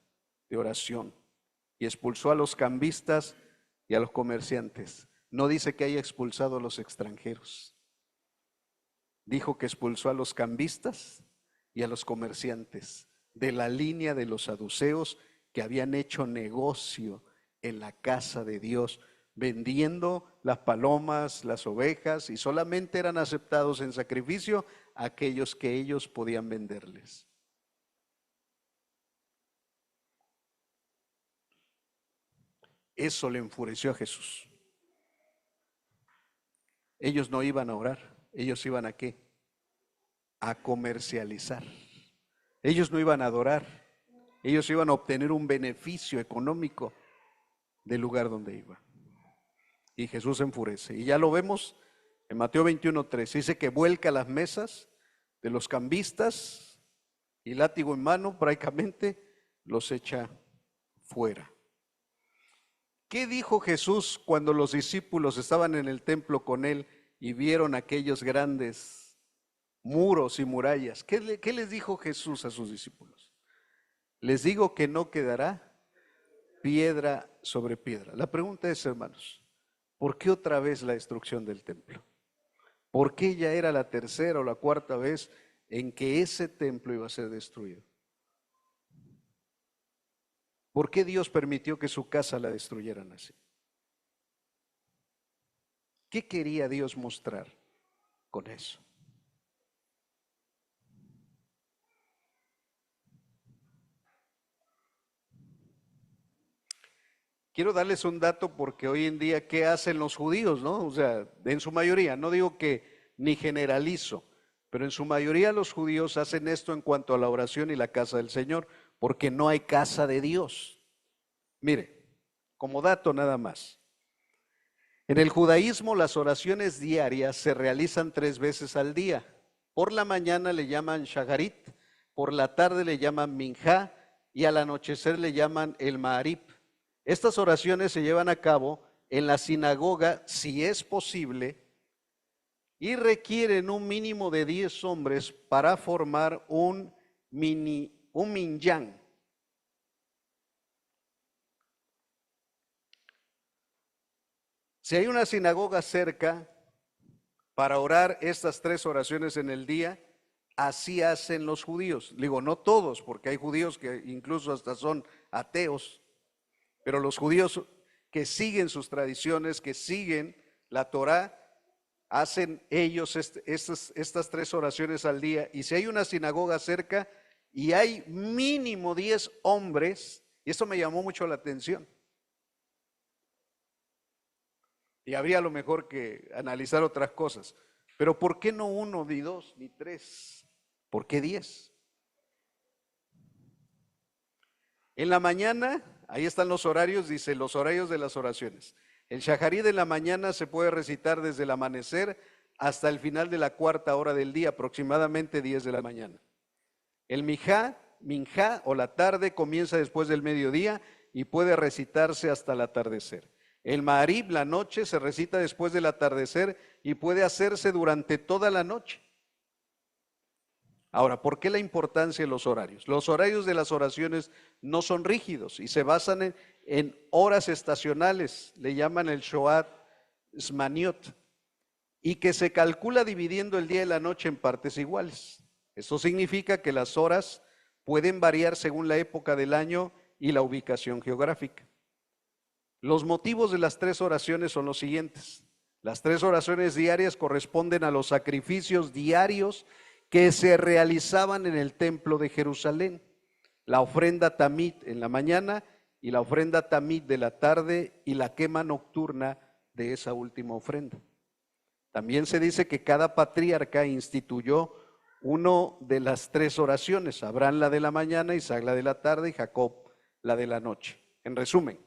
de oración. Y expulsó a los cambistas y a los comerciantes. No dice que haya expulsado a los extranjeros. Dijo que expulsó a los cambistas y a los comerciantes de la línea de los saduceos que habían hecho negocio en la casa de Dios, vendiendo las palomas, las ovejas, y solamente eran aceptados en sacrificio aquellos que ellos podían venderles. Eso le enfureció a Jesús. Ellos no iban a orar, ellos iban ¿a qué? A comercializar. Ellos no iban a adorar, ellos iban a obtener un beneficio económico del lugar donde iban. Y Jesús se enfurece. Y ya lo vemos en Mateo 21:3. Dice que vuelca las mesas de los cambistas y látigo en mano prácticamente los echa fuera. ¿Qué dijo Jesús cuando los discípulos estaban en el templo con él y vieron aquellos grandes muros y murallas? ¿Qué les dijo Jesús a sus discípulos? Les digo que no quedará piedra sobre piedra. La pregunta es, hermanos, ¿por qué otra vez la destrucción del templo? ¿Por qué ya era la tercera o la cuarta vez en que ese templo iba a ser destruido? ¿Por qué Dios permitió que su casa la destruyeran así? ¿Qué quería Dios mostrar con eso? Quiero darles un dato porque hoy en día, ¿qué hacen los judíos, no? O sea, en su mayoría, no digo que ni generalizo, pero en su mayoría los judíos hacen esto en cuanto a la oración y la casa del Señor, porque no hay casa de Dios. Mire, como dato nada más. En el judaísmo las oraciones diarias se realizan 3 veces al día. Por la mañana le llaman shaharit, por la tarde le llaman minjá y al anochecer le llaman el ma'arib. Estas oraciones se llevan a cabo en la sinagoga, si es posible, y requieren un mínimo de 10 hombres para formar un minyan. Si hay una sinagoga cerca para orar estas 3 oraciones en el día, así hacen los judíos. Digo, no todos, porque hay judíos que incluso hasta son ateos, pero los judíos que siguen sus tradiciones, que siguen la Torá, hacen ellos estas 3 oraciones al día. Y si hay una sinagoga cerca y hay mínimo 10 hombres, y esto me llamó mucho la atención, y habría a lo mejor que analizar otras cosas, pero ¿por qué no 1, ni 2, ni 3? ¿Por qué 10? En la mañana, ahí están los horarios, dice los horarios de las oraciones. El Shaharí de la mañana se puede recitar desde el amanecer hasta el final de la cuarta hora del día, aproximadamente 10 de la mañana. El minjá o la tarde comienza después del mediodía y puede recitarse hasta el atardecer. El Maharib, la noche, se recita después del atardecer y puede hacerse durante toda la noche. Ahora, ¿por qué la importancia de los horarios? Los horarios de las oraciones no son rígidos y se basan en horas estacionales, le llaman el Shoat Zmaniot, y que se calcula dividiendo el día y la noche en partes iguales. Esto significa que las horas pueden variar según la época del año y la ubicación geográfica. Los motivos de las 3 oraciones son los siguientes. Las 3 oraciones diarias corresponden a los sacrificios diarios que se realizaban en el templo de Jerusalén. La ofrenda tamid en la mañana y la ofrenda tamid de la tarde y la quema nocturna de esa última ofrenda. También se dice que cada patriarca instituyó uno de las 3 oraciones, Abraham la de la mañana, Isaac la de la tarde y Jacob la de la noche. En resumen,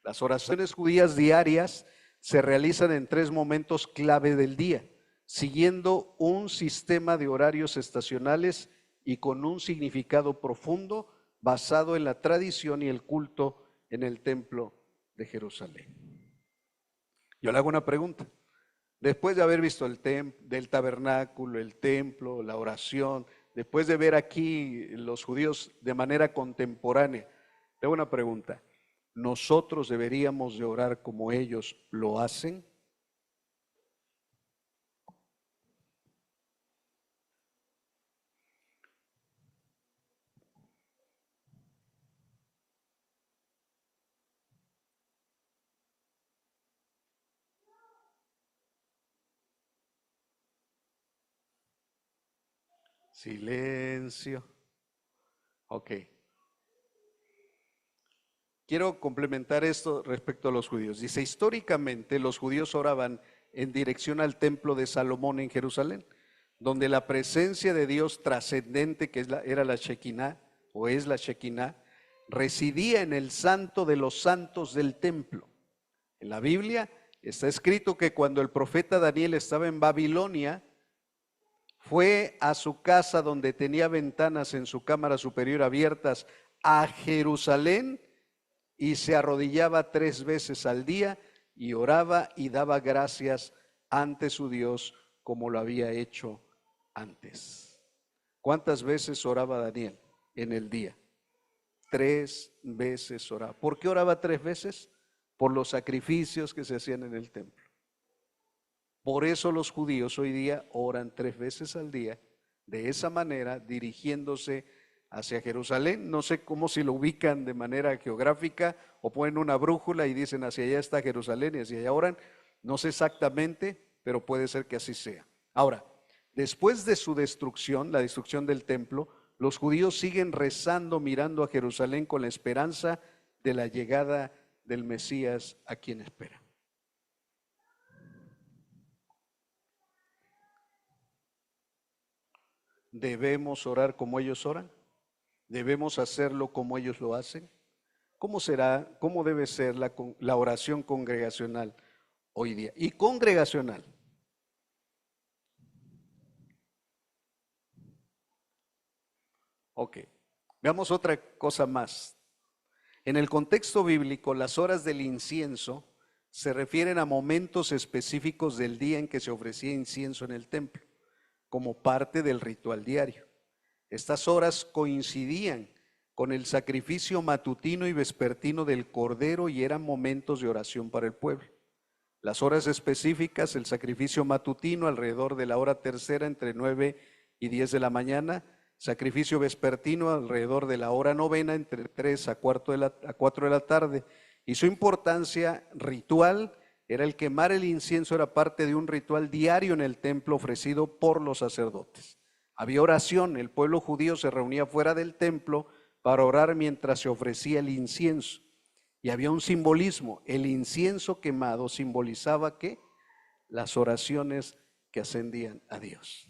las oraciones judías diarias se realizan en 3 momentos clave del día, siguiendo un sistema de horarios estacionales y con un significado profundo basado en la tradición y el culto en el templo de Jerusalén. Yo le hago una pregunta. Después de haber visto del tabernáculo, el templo, la oración, después de ver aquí los judíos de manera contemporánea, le hago una pregunta. ¿Nosotros deberíamos de orar como ellos lo hacen? Silencio. Ok. Quiero complementar esto respecto a los judíos. Dice, históricamente los judíos oraban en dirección al templo de Salomón en Jerusalén, donde la presencia de Dios trascendente, que era la Shekinah, o es la Shekinah, residía en el santo de los santos del templo. En la Biblia está escrito que cuando el profeta Daniel estaba en Babilonia, fue a su casa donde tenía ventanas en su cámara superior abiertas a Jerusalén y se arrodillaba 3 veces al día y oraba y daba gracias ante su Dios como lo había hecho antes. ¿Cuántas veces oraba Daniel en el día? 3 veces oraba. ¿Por qué oraba 3 veces? Por los sacrificios que se hacían en el templo. Por eso los judíos hoy día oran 3 veces al día, de esa manera, dirigiéndose hacia Jerusalén. No sé cómo, si lo ubican de manera geográfica o ponen una brújula y dicen hacia allá está Jerusalén y hacia allá oran. No sé exactamente, pero puede ser que así sea. Ahora, después de su destrucción, la destrucción del templo, los judíos siguen rezando, mirando a Jerusalén con la esperanza de la llegada del Mesías a quien espera. ¿Debemos orar como ellos oran? ¿Debemos hacerlo como ellos lo hacen? ¿Cómo debe ser la oración congregacional hoy día? Y congregacional. Ok, veamos otra cosa más. En el contexto bíblico, las horas del incienso se refieren a momentos específicos del día en que se ofrecía incienso en el templo, como parte del ritual diario. Estas horas coincidían con el sacrificio matutino y vespertino del Cordero y eran momentos de oración para el pueblo. Las horas específicas, el sacrificio matutino alrededor de la hora tercera entre 9 y 10 de la mañana, sacrificio vespertino alrededor de la hora novena entre 3 a 4 de la tarde. Y su importancia ritual era el quemar el incienso, era parte de un ritual diario en el templo ofrecido por los sacerdotes. Había oración, el pueblo judío se reunía fuera del templo para orar mientras se ofrecía el incienso. Y había un simbolismo, el incienso quemado simbolizaba ¿qué? Las oraciones que ascendían a Dios.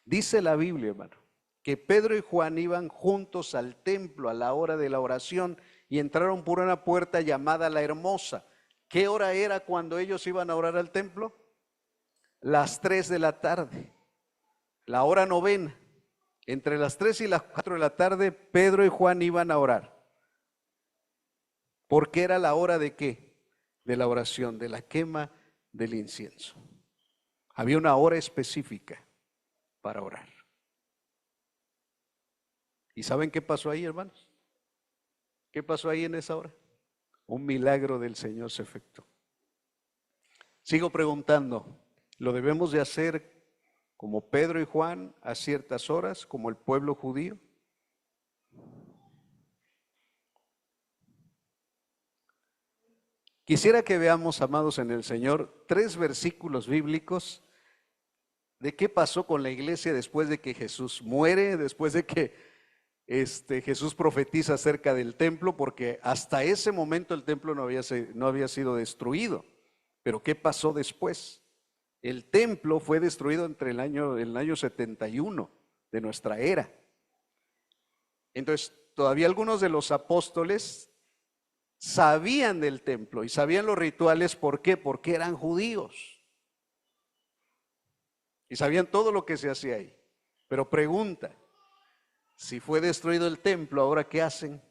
Dice la Biblia, hermano, que Pedro y Juan iban juntos al templo a la hora de la oración y entraron por una puerta llamada la Hermosa. ¿Qué hora era cuando ellos iban a orar al templo? Las 3 de la tarde, la hora novena. Entre las 3 y las 4 de la tarde, Pedro y Juan iban a orar. Porque era la hora de ¿qué? De la oración, de la quema del incienso. Había una hora específica para orar. ¿Y saben qué pasó ahí, hermanos? ¿Qué pasó ahí en esa hora? Un milagro del Señor se efectuó. Sigo preguntando, ¿lo debemos de hacer como Pedro y Juan a ciertas horas, como el pueblo judío? Quisiera que veamos, amados en el Señor, 3 versículos bíblicos de qué pasó con la iglesia después de que Jesús muere, después de que Jesús profetiza acerca del templo, porque hasta ese momento el templo no había sido destruido. Pero ¿qué pasó después? El templo fue destruido entre el año 71 de nuestra era. Entonces, todavía algunos de los apóstoles sabían del templo y sabían los rituales. ¿Por qué? Porque eran judíos y sabían todo lo que se hacía ahí. Pero pregunta, si fue destruido el templo, ¿ahora qué hacen?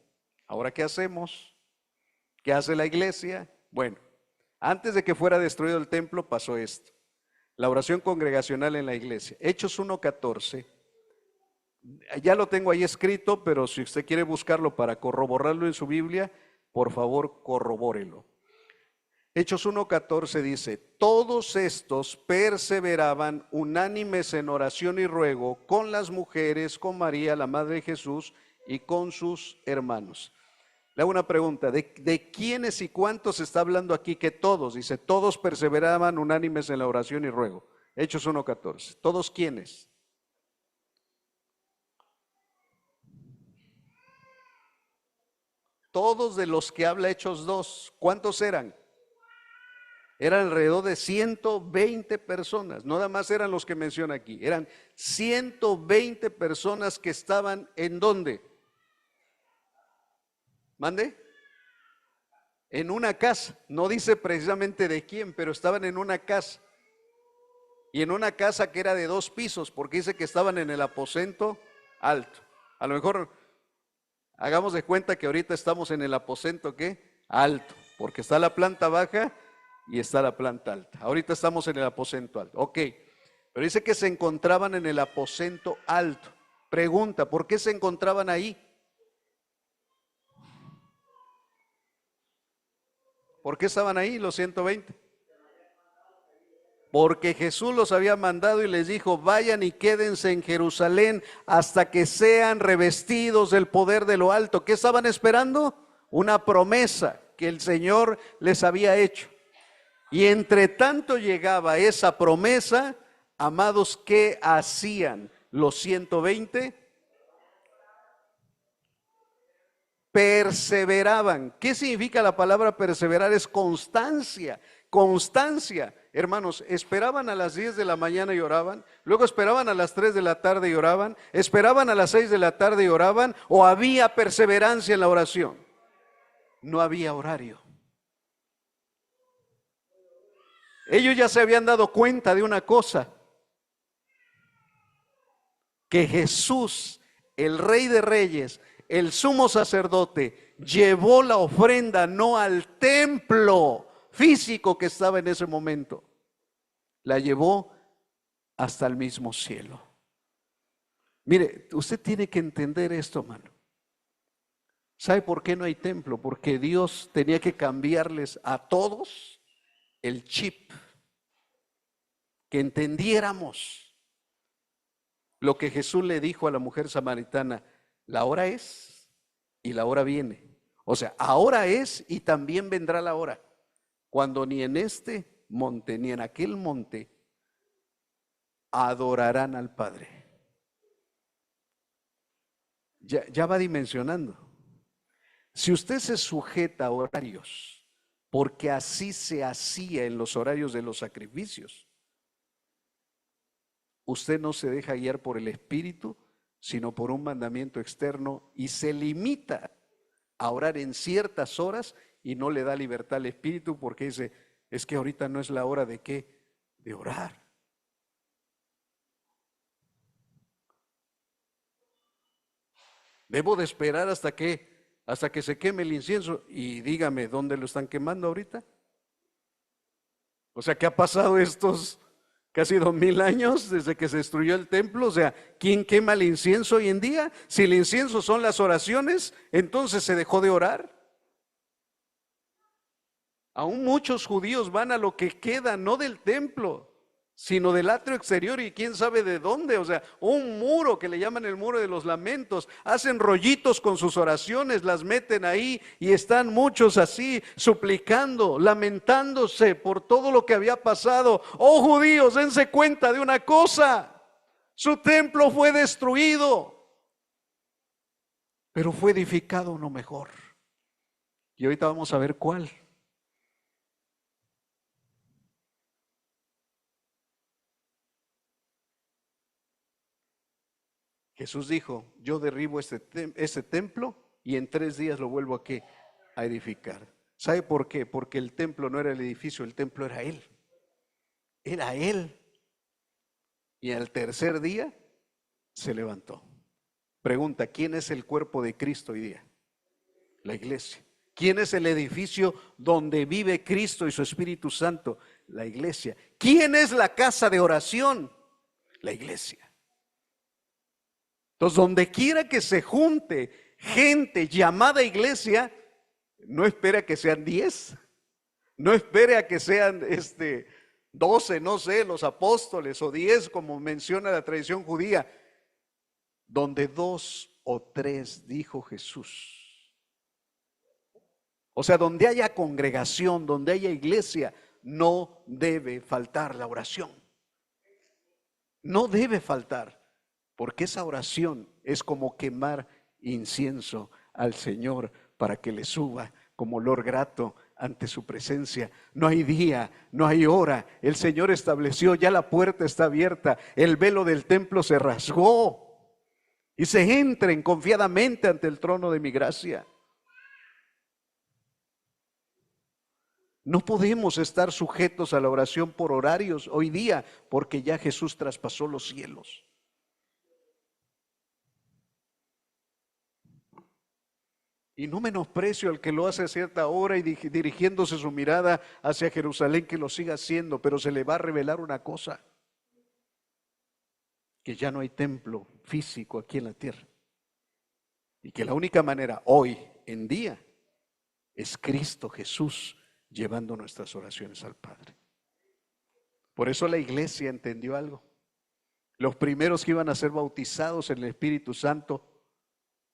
¿Ahora qué hacemos? ¿Qué hace la iglesia? Bueno, antes de que fuera destruido el templo pasó esto. La oración congregacional en la iglesia. Hechos 1:14. Ya lo tengo ahí escrito, pero si usted quiere buscarlo para corroborarlo en su Biblia, por favor, corrobórelo. Hechos 1:14 dice, todos estos perseveraban unánimes en oración y ruego con las mujeres, con María, la madre de Jesús, y con sus hermanos. Le hago una pregunta, ¿de quiénes y cuántos está hablando aquí que todos? Dice, todos perseveraban unánimes en la oración y ruego. Hechos 1:14. ¿Todos quiénes? Todos de los que habla Hechos 2, ¿cuántos eran? Eran alrededor de 120 personas, no nada más eran los que menciona aquí, eran 120 personas que estaban ¿en dónde? ¿Mande? En una casa, no dice precisamente de quién, pero estaban en una casa. Y en una casa que era de 2 pisos, porque dice que estaban en el aposento alto. A lo mejor hagamos de cuenta que ahorita estamos en el aposento ¿qué? Alto, porque está la planta baja y está la planta alta. Ahorita estamos en el aposento alto, ok. Pero dice que se encontraban en el aposento alto. Pregunta, ¿por qué se encontraban ahí? ¿Por qué estaban ahí los 120? Porque Jesús los había mandado y les dijo, vayan y quédense en Jerusalén hasta que sean revestidos del poder de lo alto. ¿Qué estaban esperando? Una promesa que el Señor les había hecho. Y entre tanto llegaba esa promesa, amados, ¿qué hacían los 120? Perseveraban. ¿Qué significa la palabra perseverar? Es constancia, constancia. Hermanos, esperaban a las 10 de la mañana y oraban, luego esperaban a las 3 de la tarde y oraban, esperaban a las 6 de la tarde y oraban, o había perseverancia en la oración. No había horario. Ellos ya se habían dado cuenta de una cosa, que Jesús, el Rey de Reyes, el sumo sacerdote, llevó la ofrenda no al templo físico que estaba en ese momento, la llevó hasta el mismo cielo. Mire, usted tiene que entender esto, hermano. ¿Sabe por qué no hay templo? Porque Dios tenía que cambiarles a todos el chip, que entendiéramos lo que Jesús le dijo a la mujer samaritana, la hora es y la hora viene. O sea, ahora es y también vendrá la hora, cuando ni en este monte ni en aquel monte adorarán al Padre. Ya va dimensionando. Si usted se sujeta a horarios, porque así se hacía en los horarios de los sacrificios, usted no se deja guiar por el Espíritu, sino por un mandamiento externo, y se limita a orar en ciertas horas y no le da libertad al espíritu porque dice, es que ahorita no es la hora de qué, de orar. Debo de esperar hasta que se queme el incienso. Y dígame, ¿dónde lo están quemando ahorita? O sea, ¿qué ha pasado estos casi 2000 años desde que se destruyó el templo? O sea, ¿quién quema el incienso hoy en día? Si el incienso son las oraciones, entonces se dejó de orar. Aún muchos judíos van a lo que queda, no del templo, sino del atrio exterior y quién sabe de dónde. O sea, un muro que le llaman el muro de los lamentos. Hacen rollitos con sus oraciones, las meten ahí y están muchos así suplicando, lamentándose por todo lo que había pasado. Oh judíos, dense cuenta de una cosa: su templo fue destruido, pero fue edificado uno mejor. Y ahorita vamos a ver cuál. Jesús dijo, yo derribo este templo y en 3 días lo vuelvo ¿a qué? A edificar. ¿Sabe por qué? Porque el templo no era el edificio, el templo era Él. Era Él. Y al 3er día se levantó. Pregunta, ¿quién es el cuerpo de Cristo hoy día? La iglesia. ¿Quién es el edificio donde vive Cristo y su Espíritu Santo? La iglesia. ¿Quién es la casa de oración? La iglesia. Entonces, donde quiera que se junte gente llamada iglesia, no espera que sean 10, no espere a que sean 12, no sé, los apóstoles, o 10, como menciona la tradición judía. Donde 2 o 3, dijo Jesús. O sea, donde haya congregación, donde haya iglesia, no debe faltar la oración. No debe faltar. Porque esa oración es como quemar incienso al Señor para que le suba como olor grato ante su presencia. No hay día, no hay hora. El Señor estableció, ya la puerta está abierta, el velo del templo se rasgó y se entren confiadamente ante el trono de mi gracia. No podemos estar sujetos a la oración por horarios hoy día porque ya Jesús traspasó los cielos. Y no menosprecio al que lo hace a cierta hora y dirigiéndose su mirada hacia Jerusalén, que lo siga haciendo, pero se le va a revelar una cosa: que ya no hay templo físico aquí en la tierra. Y que la única manera hoy en día es Cristo Jesús llevando nuestras oraciones al Padre. Por eso la iglesia entendió algo. Los primeros que iban a ser bautizados en el Espíritu Santo,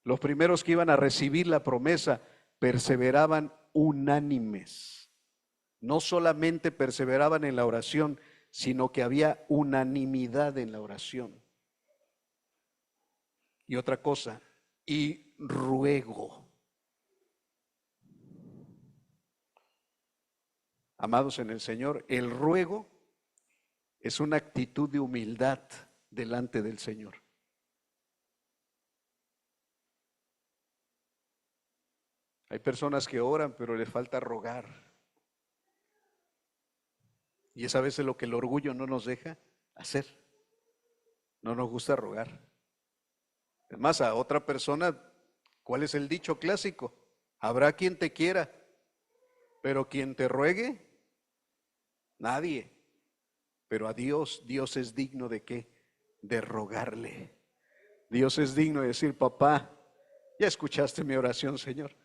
los primeros que iban a recibir la promesa, perseveraban unánimes. No solamente perseveraban en la oración, sino que había unanimidad en la oración. Y otra cosa, y ruego. Amados en el Señor, el ruego es una actitud de humildad delante del Señor. Hay personas que oran, pero les falta rogar. Y es a veces lo que el orgullo no nos deja hacer. No nos gusta rogar. Además, a otra persona, ¿cuál es el dicho clásico? Habrá quien te quiera, pero quien te ruegue, nadie. Pero a Dios, Dios es digno ¿de qué? De rogarle. Dios es digno de decir, papá, ya escuchaste mi oración, Señor.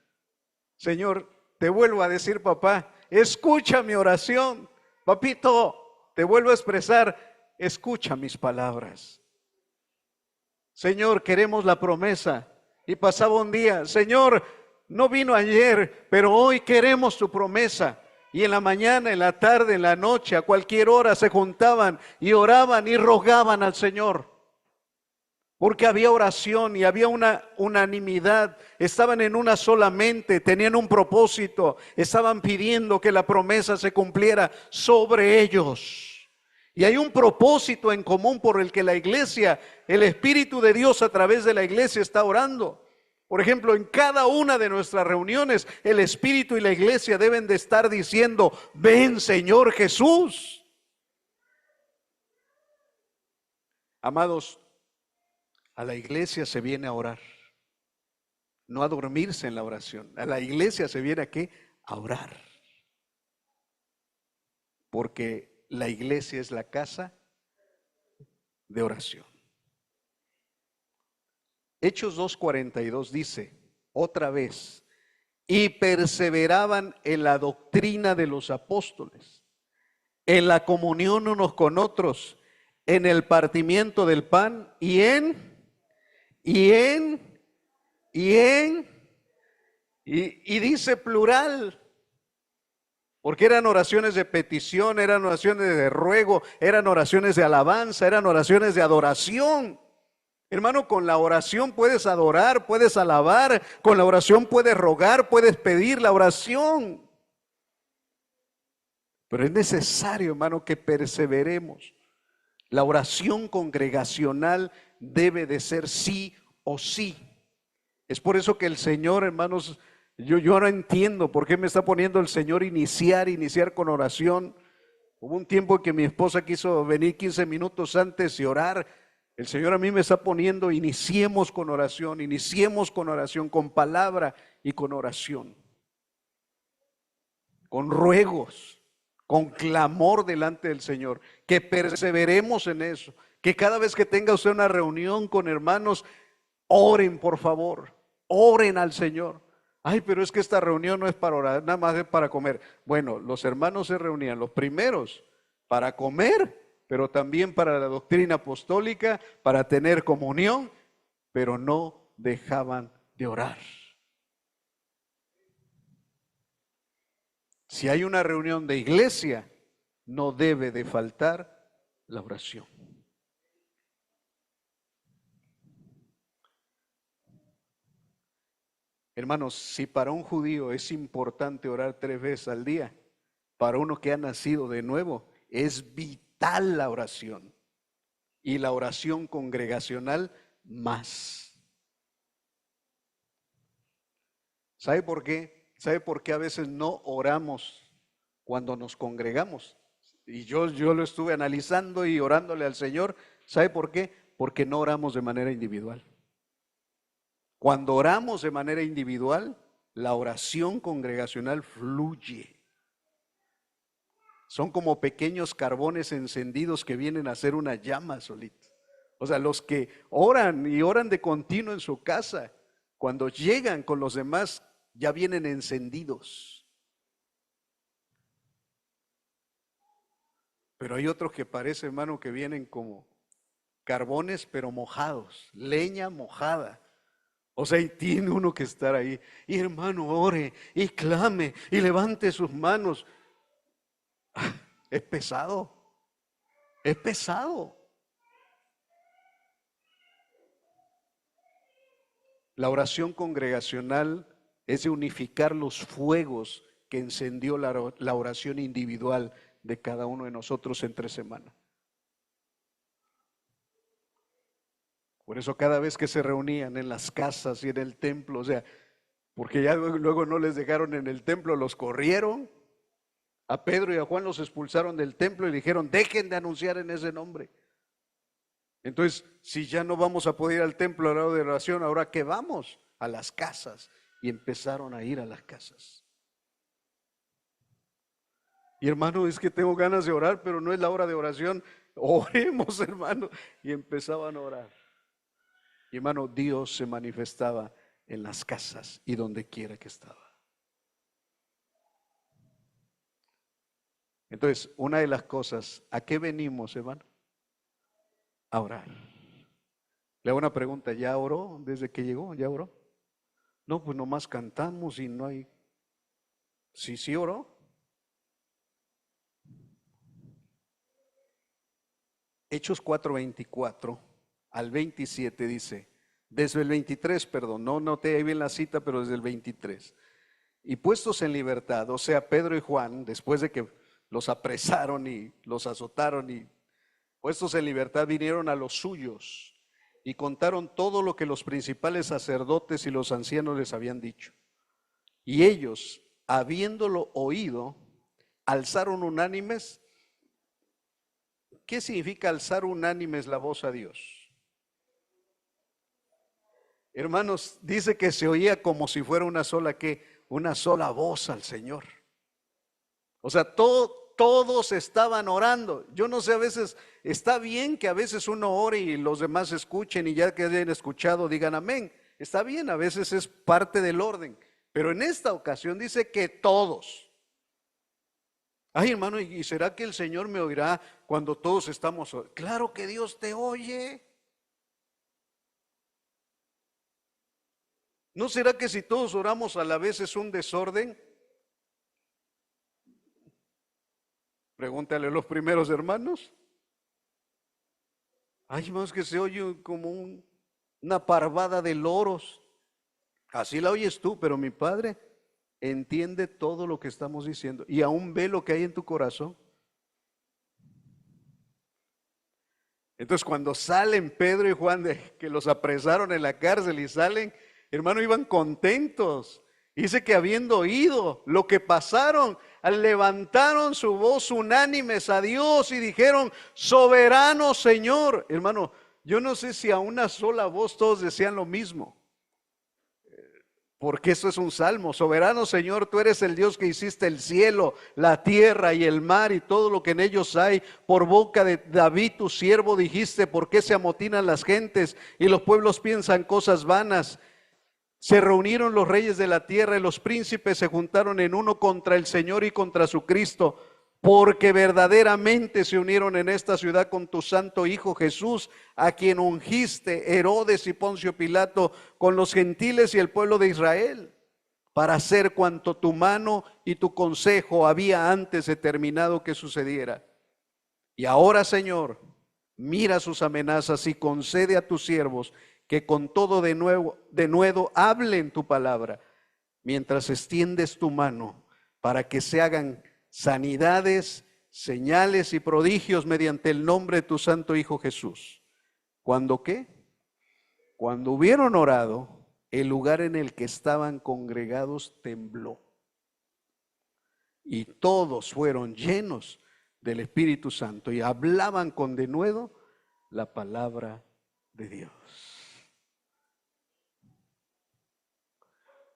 Señor, te vuelvo a decir, papá, escucha mi oración. Papito, te vuelvo a expresar, escucha mis palabras. Señor, queremos la promesa. Y pasaba un día, Señor, no vino ayer, pero hoy queremos tu promesa. Y en la mañana, en la tarde, en la noche, a cualquier hora se juntaban y oraban y rogaban al Señor. Porque había oración y había una unanimidad, estaban en una sola mente, tenían un propósito, estaban pidiendo que la promesa se cumpliera sobre ellos. Y hay un propósito en común por el que la iglesia, el Espíritu de Dios a través de la iglesia está orando. Por ejemplo, en cada una de nuestras reuniones, el Espíritu y la iglesia deben de estar diciendo: ven, Señor Jesús. Amados, a la iglesia se viene a orar, no a dormirse en la oración. A la iglesia se viene ¿a qué? A orar. Porque la iglesia es la casa de oración. Hechos 2:42 dice, otra vez, y perseveraban en la doctrina de los apóstoles, en la comunión unos con otros, en el partimiento del pan y dice plural, porque eran oraciones de petición, eran oraciones de ruego, eran oraciones de alabanza, eran oraciones de adoración. Hermano, con la oración puedes adorar, puedes alabar, con la oración puedes rogar, puedes pedir la oración. Pero es necesario, hermano, que perseveremos. La oración congregacional debe de ser sí o sí. Es por eso que el Señor, hermanos, yo ahora entiendo por qué me está poniendo el Señor iniciar con oración. Hubo un tiempo que mi esposa quiso venir 15 minutos antes y orar. El Señor a mí me está poniendo, iniciemos con oración, con palabra y con oración. Con ruegos, con clamor delante del Señor. Que perseveremos en eso. Que cada vez que tenga usted una reunión con hermanos, oren por favor, oren al Señor. Ay, pero es que esta reunión no es para orar, nada más es para comer. Bueno, los hermanos se reunían, los primeros, para comer, pero también para la doctrina apostólica, para tener comunión, pero no dejaban de orar. Si hay una reunión de iglesia, no debe de faltar la oración. Hermanos, si para un judío es importante orar 3 veces al día, para uno que ha nacido de nuevo, es vital la oración. Y la oración congregacional más. ¿Sabe por qué? ¿Sabe por qué a veces no oramos cuando nos congregamos? Y yo lo estuve analizando y orándole al Señor. ¿Sabe por qué? Porque no oramos de manera individual. Cuando oramos de manera individual, la oración congregacional fluye. Son como pequeños carbones encendidos que vienen a hacer una llama solita. O sea, los que oran y oran de continuo en su casa, cuando llegan con los demás, ya vienen encendidos. Pero hay otros que parece, hermano, que vienen como carbones, pero mojados, leña mojada. O sea, y tiene uno que estar ahí. Y hermano, ore y clame y levante sus manos. Es pesado. Es pesado. La oración congregacional es de unificar los fuegos que encendió la oración individual de cada uno de nosotros entre semana. Por eso cada vez que se reunían en las casas y en el templo, o sea, porque ya luego no les dejaron en el templo, los corrieron. A Pedro y a Juan los expulsaron del templo y dijeron, dejen de anunciar en ese nombre. Entonces, si ya no vamos a poder ir al templo a la hora de oración, ¿ahora qué vamos? A las casas. Y empezaron a ir a las casas. Y hermano, es que tengo ganas de orar, pero no es la hora de oración. Oremos, hermano. Y empezaban a orar. Y hermano, Dios se manifestaba en las casas y donde quiera que estaba. Entonces, una de las cosas, ¿a qué venimos, hermano? A orar. Le hago una pregunta, ¿ya oró desde que llegó? ¿Ya oró? No, pues nomás cantamos y no hay. Sí oró. Hechos 4:24 al 27 dice, desde el 23, perdón, no noté ahí bien la cita, pero desde el 23. Y puestos en libertad, o sea, Pedro y Juan, después de que los apresaron y los azotaron y Puestos en libertad vinieron a los suyos y contaron todo lo que los principales sacerdotes y los ancianos les habían dicho. Y ellos, habiéndolo oído, alzaron unánimes. ¿Qué significa alzar unánimes la voz a Dios? Hermanos, dice que se oía como si fuera una sola voz al Señor. O sea, todos estaban orando. Yo no sé, a veces está bien que a veces uno ore y los demás escuchen y ya que hayan escuchado digan amén. Está bien, a veces es parte del orden. Pero en esta ocasión dice que todos. Ay, hermano, ¿y será que el Señor me oirá cuando todos estamos orando? Claro que Dios te oye. ¿No será que si todos oramos a la vez es un desorden? Pregúntale a los primeros hermanos. Ay, hermanos, que se oye como una parvada de loros. Así la oyes tú, pero mi Padre entiende todo lo que estamos diciendo y aún ve lo que hay en tu corazón. Entonces cuando salen Pedro y Juan, que los apresaron en la cárcel y salen, hermano, iban contentos. Dice que habiendo oído lo que pasaron, levantaron su voz unánimes a Dios y dijeron: soberano Señor. Hermano, yo no sé si a una sola voz todos decían lo mismo, porque esto es un salmo. Soberano Señor, tú eres el Dios que hiciste el cielo, la tierra y el mar y todo lo que en ellos hay. Por boca de David tu siervo dijiste: ¿por qué se amotinan las gentes y los pueblos piensan cosas vanas? Se reunieron los reyes de la tierra y los príncipes se juntaron en uno contra el Señor y contra su Cristo, porque verdaderamente se unieron en esta ciudad con tu santo Hijo Jesús, a quien ungiste Herodes y Poncio Pilato con los gentiles y el pueblo de Israel, para hacer cuanto tu mano y tu consejo había antes determinado que sucediera. Y ahora, Señor, mira sus amenazas y concede a tus siervos que con todo de nuevo hablen tu palabra, mientras extiendes tu mano para que se hagan sanidades, señales y prodigios mediante el nombre de tu santo Hijo Jesús. ¿Cuándo qué? Cuando hubieron orado, el lugar en el que estaban congregados tembló y todos fueron llenos del Espíritu Santo y hablaban con denuedo la palabra de Dios.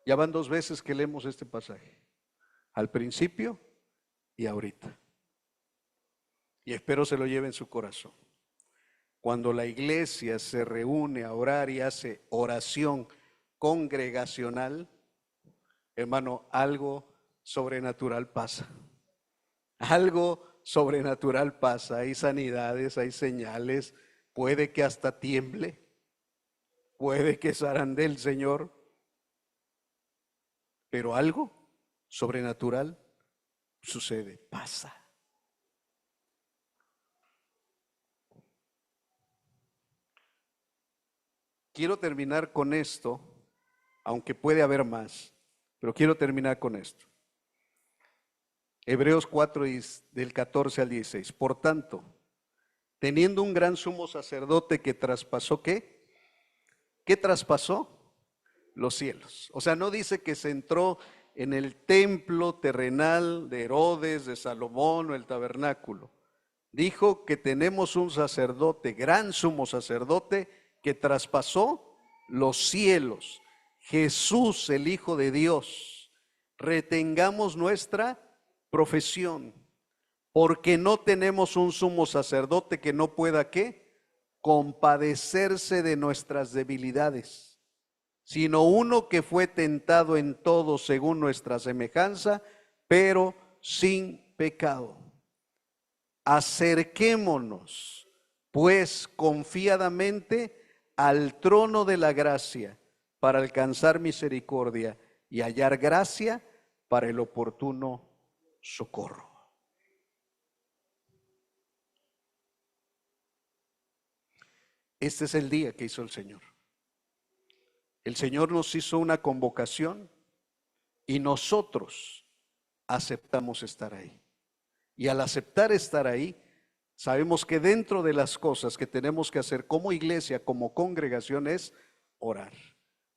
Ya van 2 veces que leemos este pasaje, al principio y ahorita. Y espero se lo lleve en su corazón. Cuando la iglesia se reúne a orar y hace oración congregacional, hermano, algo sobrenatural pasa. Algo sobrenatural pasa. Hay sanidades, hay señales, puede que hasta tiemble, puede que zarandee el Señor. Pero algo sobrenatural sucede, pasa. Quiero terminar con esto, aunque puede haber más, pero quiero terminar con esto. Hebreos 4, del 14 al 16. Por tanto, teniendo un gran sumo sacerdote que traspasó, ¿qué? ¿Qué traspasó? Los cielos. O sea, no dice que se entró en el templo terrenal de Herodes, de Salomón o el tabernáculo. Dijo que tenemos un sacerdote, gran sumo sacerdote, que traspasó los cielos. Jesús, el Hijo de Dios. Retengamos nuestra profesión, porque no tenemos un sumo sacerdote que no pueda, ¿qué? Compadecerse de nuestras debilidades, sino uno que fue tentado en todo según nuestra semejanza, pero sin pecado. Acerquémonos, pues, confiadamente al trono de la gracia para alcanzar misericordia y hallar gracia para el oportuno socorro. Este es el día que hizo el Señor. El Señor nos hizo una convocación y nosotros aceptamos estar ahí. Y al aceptar estar ahí, Sabemos que dentro de las cosas que tenemos que hacer como iglesia, como congregación, es orar.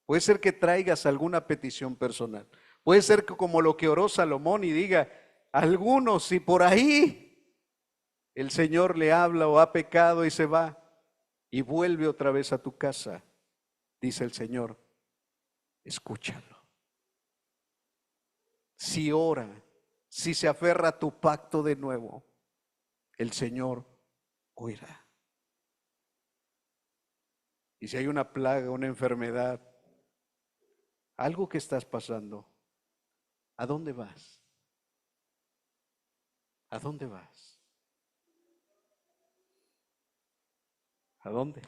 Puede ser que traigas alguna petición personal. Puede ser que como lo que oró Salomón y diga, algunos, si por ahí el Señor le habla o ha pecado y se va y vuelve otra vez a tu casa, dice el Señor, escúchalo. Si ora, si se aferra a tu pacto de nuevo, el Señor oirá. Y si hay una plaga, una enfermedad, algo que estás pasando, ¿a dónde vas? ¿A dónde vas? ¿A dónde?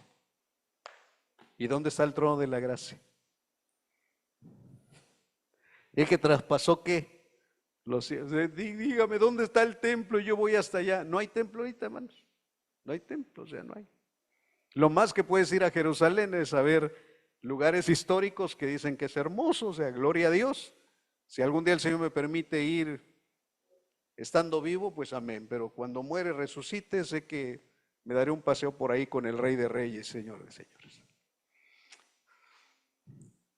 ¿Y dónde está el trono de la gracia? ¿El que traspasó qué? Dígame, ¿dónde está el templo? Y yo voy hasta allá. No hay templo ahorita, hermanos. No hay templo, o sea, no hay. Lo más que puedes ir a Jerusalén es a ver lugares históricos que dicen que es hermoso, o sea, gloria a Dios. Si algún día el Señor me permite ir estando vivo, pues amén. Pero cuando muere, resucite, sé que me daré un paseo por ahí con el Rey de Reyes, Señor de Señores.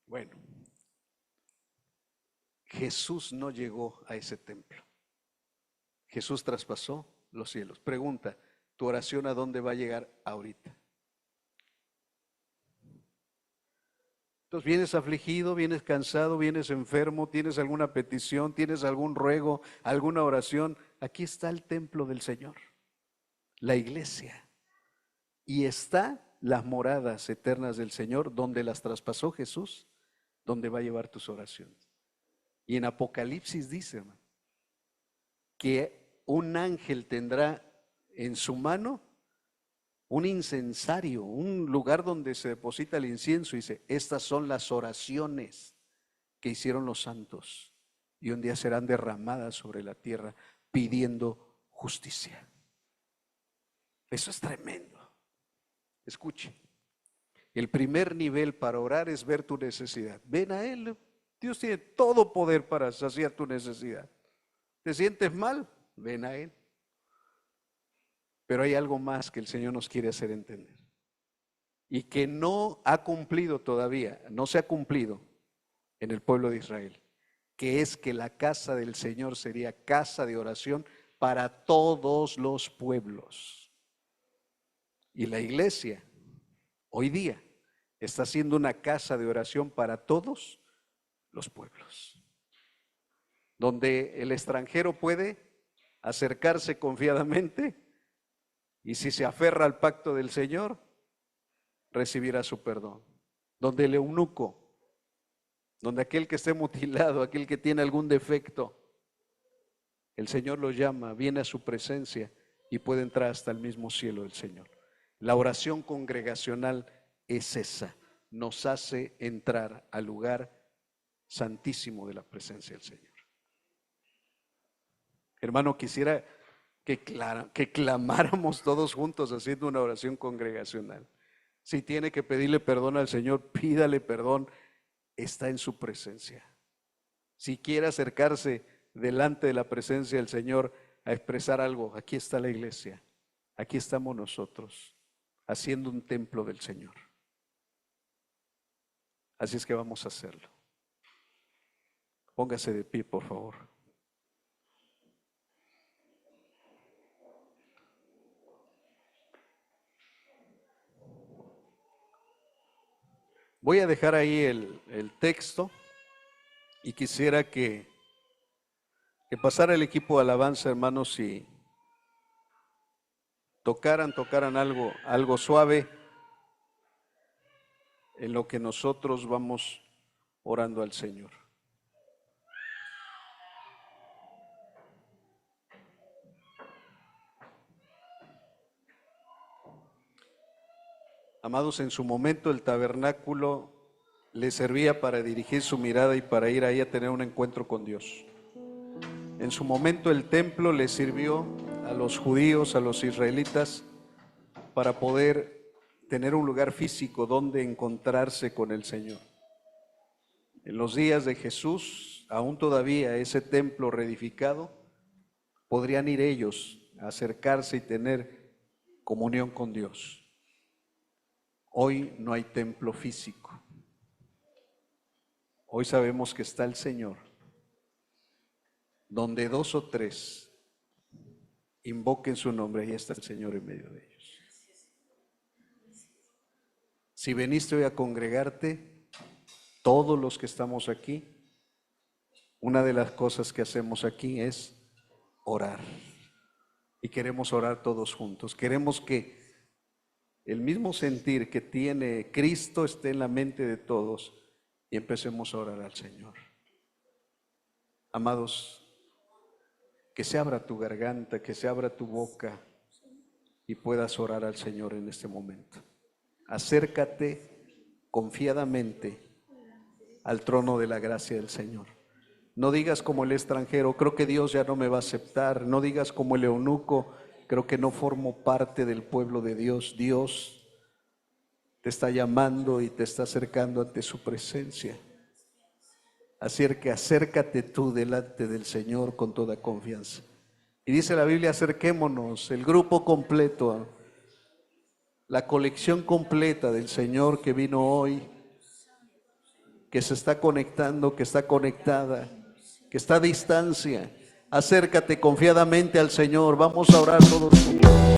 Bueno, Jesús no llegó a ese templo. Jesús traspasó los cielos. Pregunta, ¿tu oración a dónde va a llegar ahorita? Entonces, vienes afligido, vienes cansado, vienes enfermo, tienes alguna petición, tienes algún ruego, alguna oración. Aquí está el templo del Señor, la iglesia. Y está las moradas eternas del Señor, donde las traspasó Jesús, donde va a llevar tus oraciones. Y en Apocalipsis dice, hermano, que un ángel tendrá en su mano un incensario, un lugar donde se deposita el incienso, y dice, estas son las oraciones que hicieron los santos y un día serán derramadas sobre la tierra pidiendo justicia. Eso es tremendo. Escuche, el primer nivel para orar es ver tu necesidad. Ven a Él, Dios tiene todo poder para saciar tu necesidad. ¿Te sientes mal? Ven a Él. Pero hay algo más que el Señor nos quiere hacer entender y que no ha cumplido todavía, no se ha cumplido en el pueblo de Israel, que es que la casa del Señor sería casa de oración para todos los pueblos. Y la iglesia hoy día está siendo una casa de oración para todos los pueblos, donde el extranjero puede acercarse confiadamente y si se aferra al pacto del Señor, recibirá su perdón. Donde el eunuco, donde aquel que esté mutilado, aquel que tiene algún defecto, el Señor lo llama, viene a su presencia y puede entrar hasta el mismo cielo del Señor. La oración congregacional es esa, nos hace entrar al lugar santísimo de la presencia del Señor. Hermano, quisiera que clamáramos todos juntos haciendo una oración congregacional. Si tiene que pedirle perdón al Señor, pídale perdón, está en su presencia. Si quiere acercarse delante de la presencia del Señor a expresar algo, aquí está la iglesia, aquí estamos nosotros, haciendo un templo del Señor. Así es que vamos a hacerlo. Póngase de pie, por favor. Voy a dejar ahí el texto y quisiera que pasara el equipo de alabanza, hermanos, y tocaran algo suave en lo que nosotros vamos orando al Señor. Amados, en su momento el tabernáculo le servía para dirigir su mirada y para ir ahí a tener un encuentro con Dios. En su momento el templo le sirvió a los judíos, a los israelitas, para poder tener un lugar físico donde encontrarse con el Señor. En los días de Jesús, aún todavía ese templo reedificado, podrían ir ellos a acercarse y tener comunión con Dios. Hoy no hay templo físico. Hoy sabemos que está el Señor. Donde 2 o 3 invoquen su nombre, ahí está el Señor en medio de ellos. Si veniste hoy a congregarte, todos los que estamos aquí, una de las cosas que hacemos aquí es orar. Y queremos orar todos juntos. Queremos que el mismo sentir que tiene Cristo esté en la mente de todos y empecemos a orar al Señor. Amados, que se abra tu garganta, que se abra tu boca y puedas orar al Señor en este momento. Acércate confiadamente al trono de la gracia del Señor. No digas como el extranjero, creo que Dios ya no me va a aceptar. No digas como el eunuco, creo que no formo parte del pueblo de Dios. Dios te está llamando y te está acercando ante su presencia. Así que acércate tú delante del Señor con toda confianza. Y dice la Biblia, acerquémonos, el grupo completo, la colección completa del Señor que vino hoy, que se está conectando, que está conectada, que está a distancia. Acércate confiadamente al Señor. Vamos a orar todos juntos.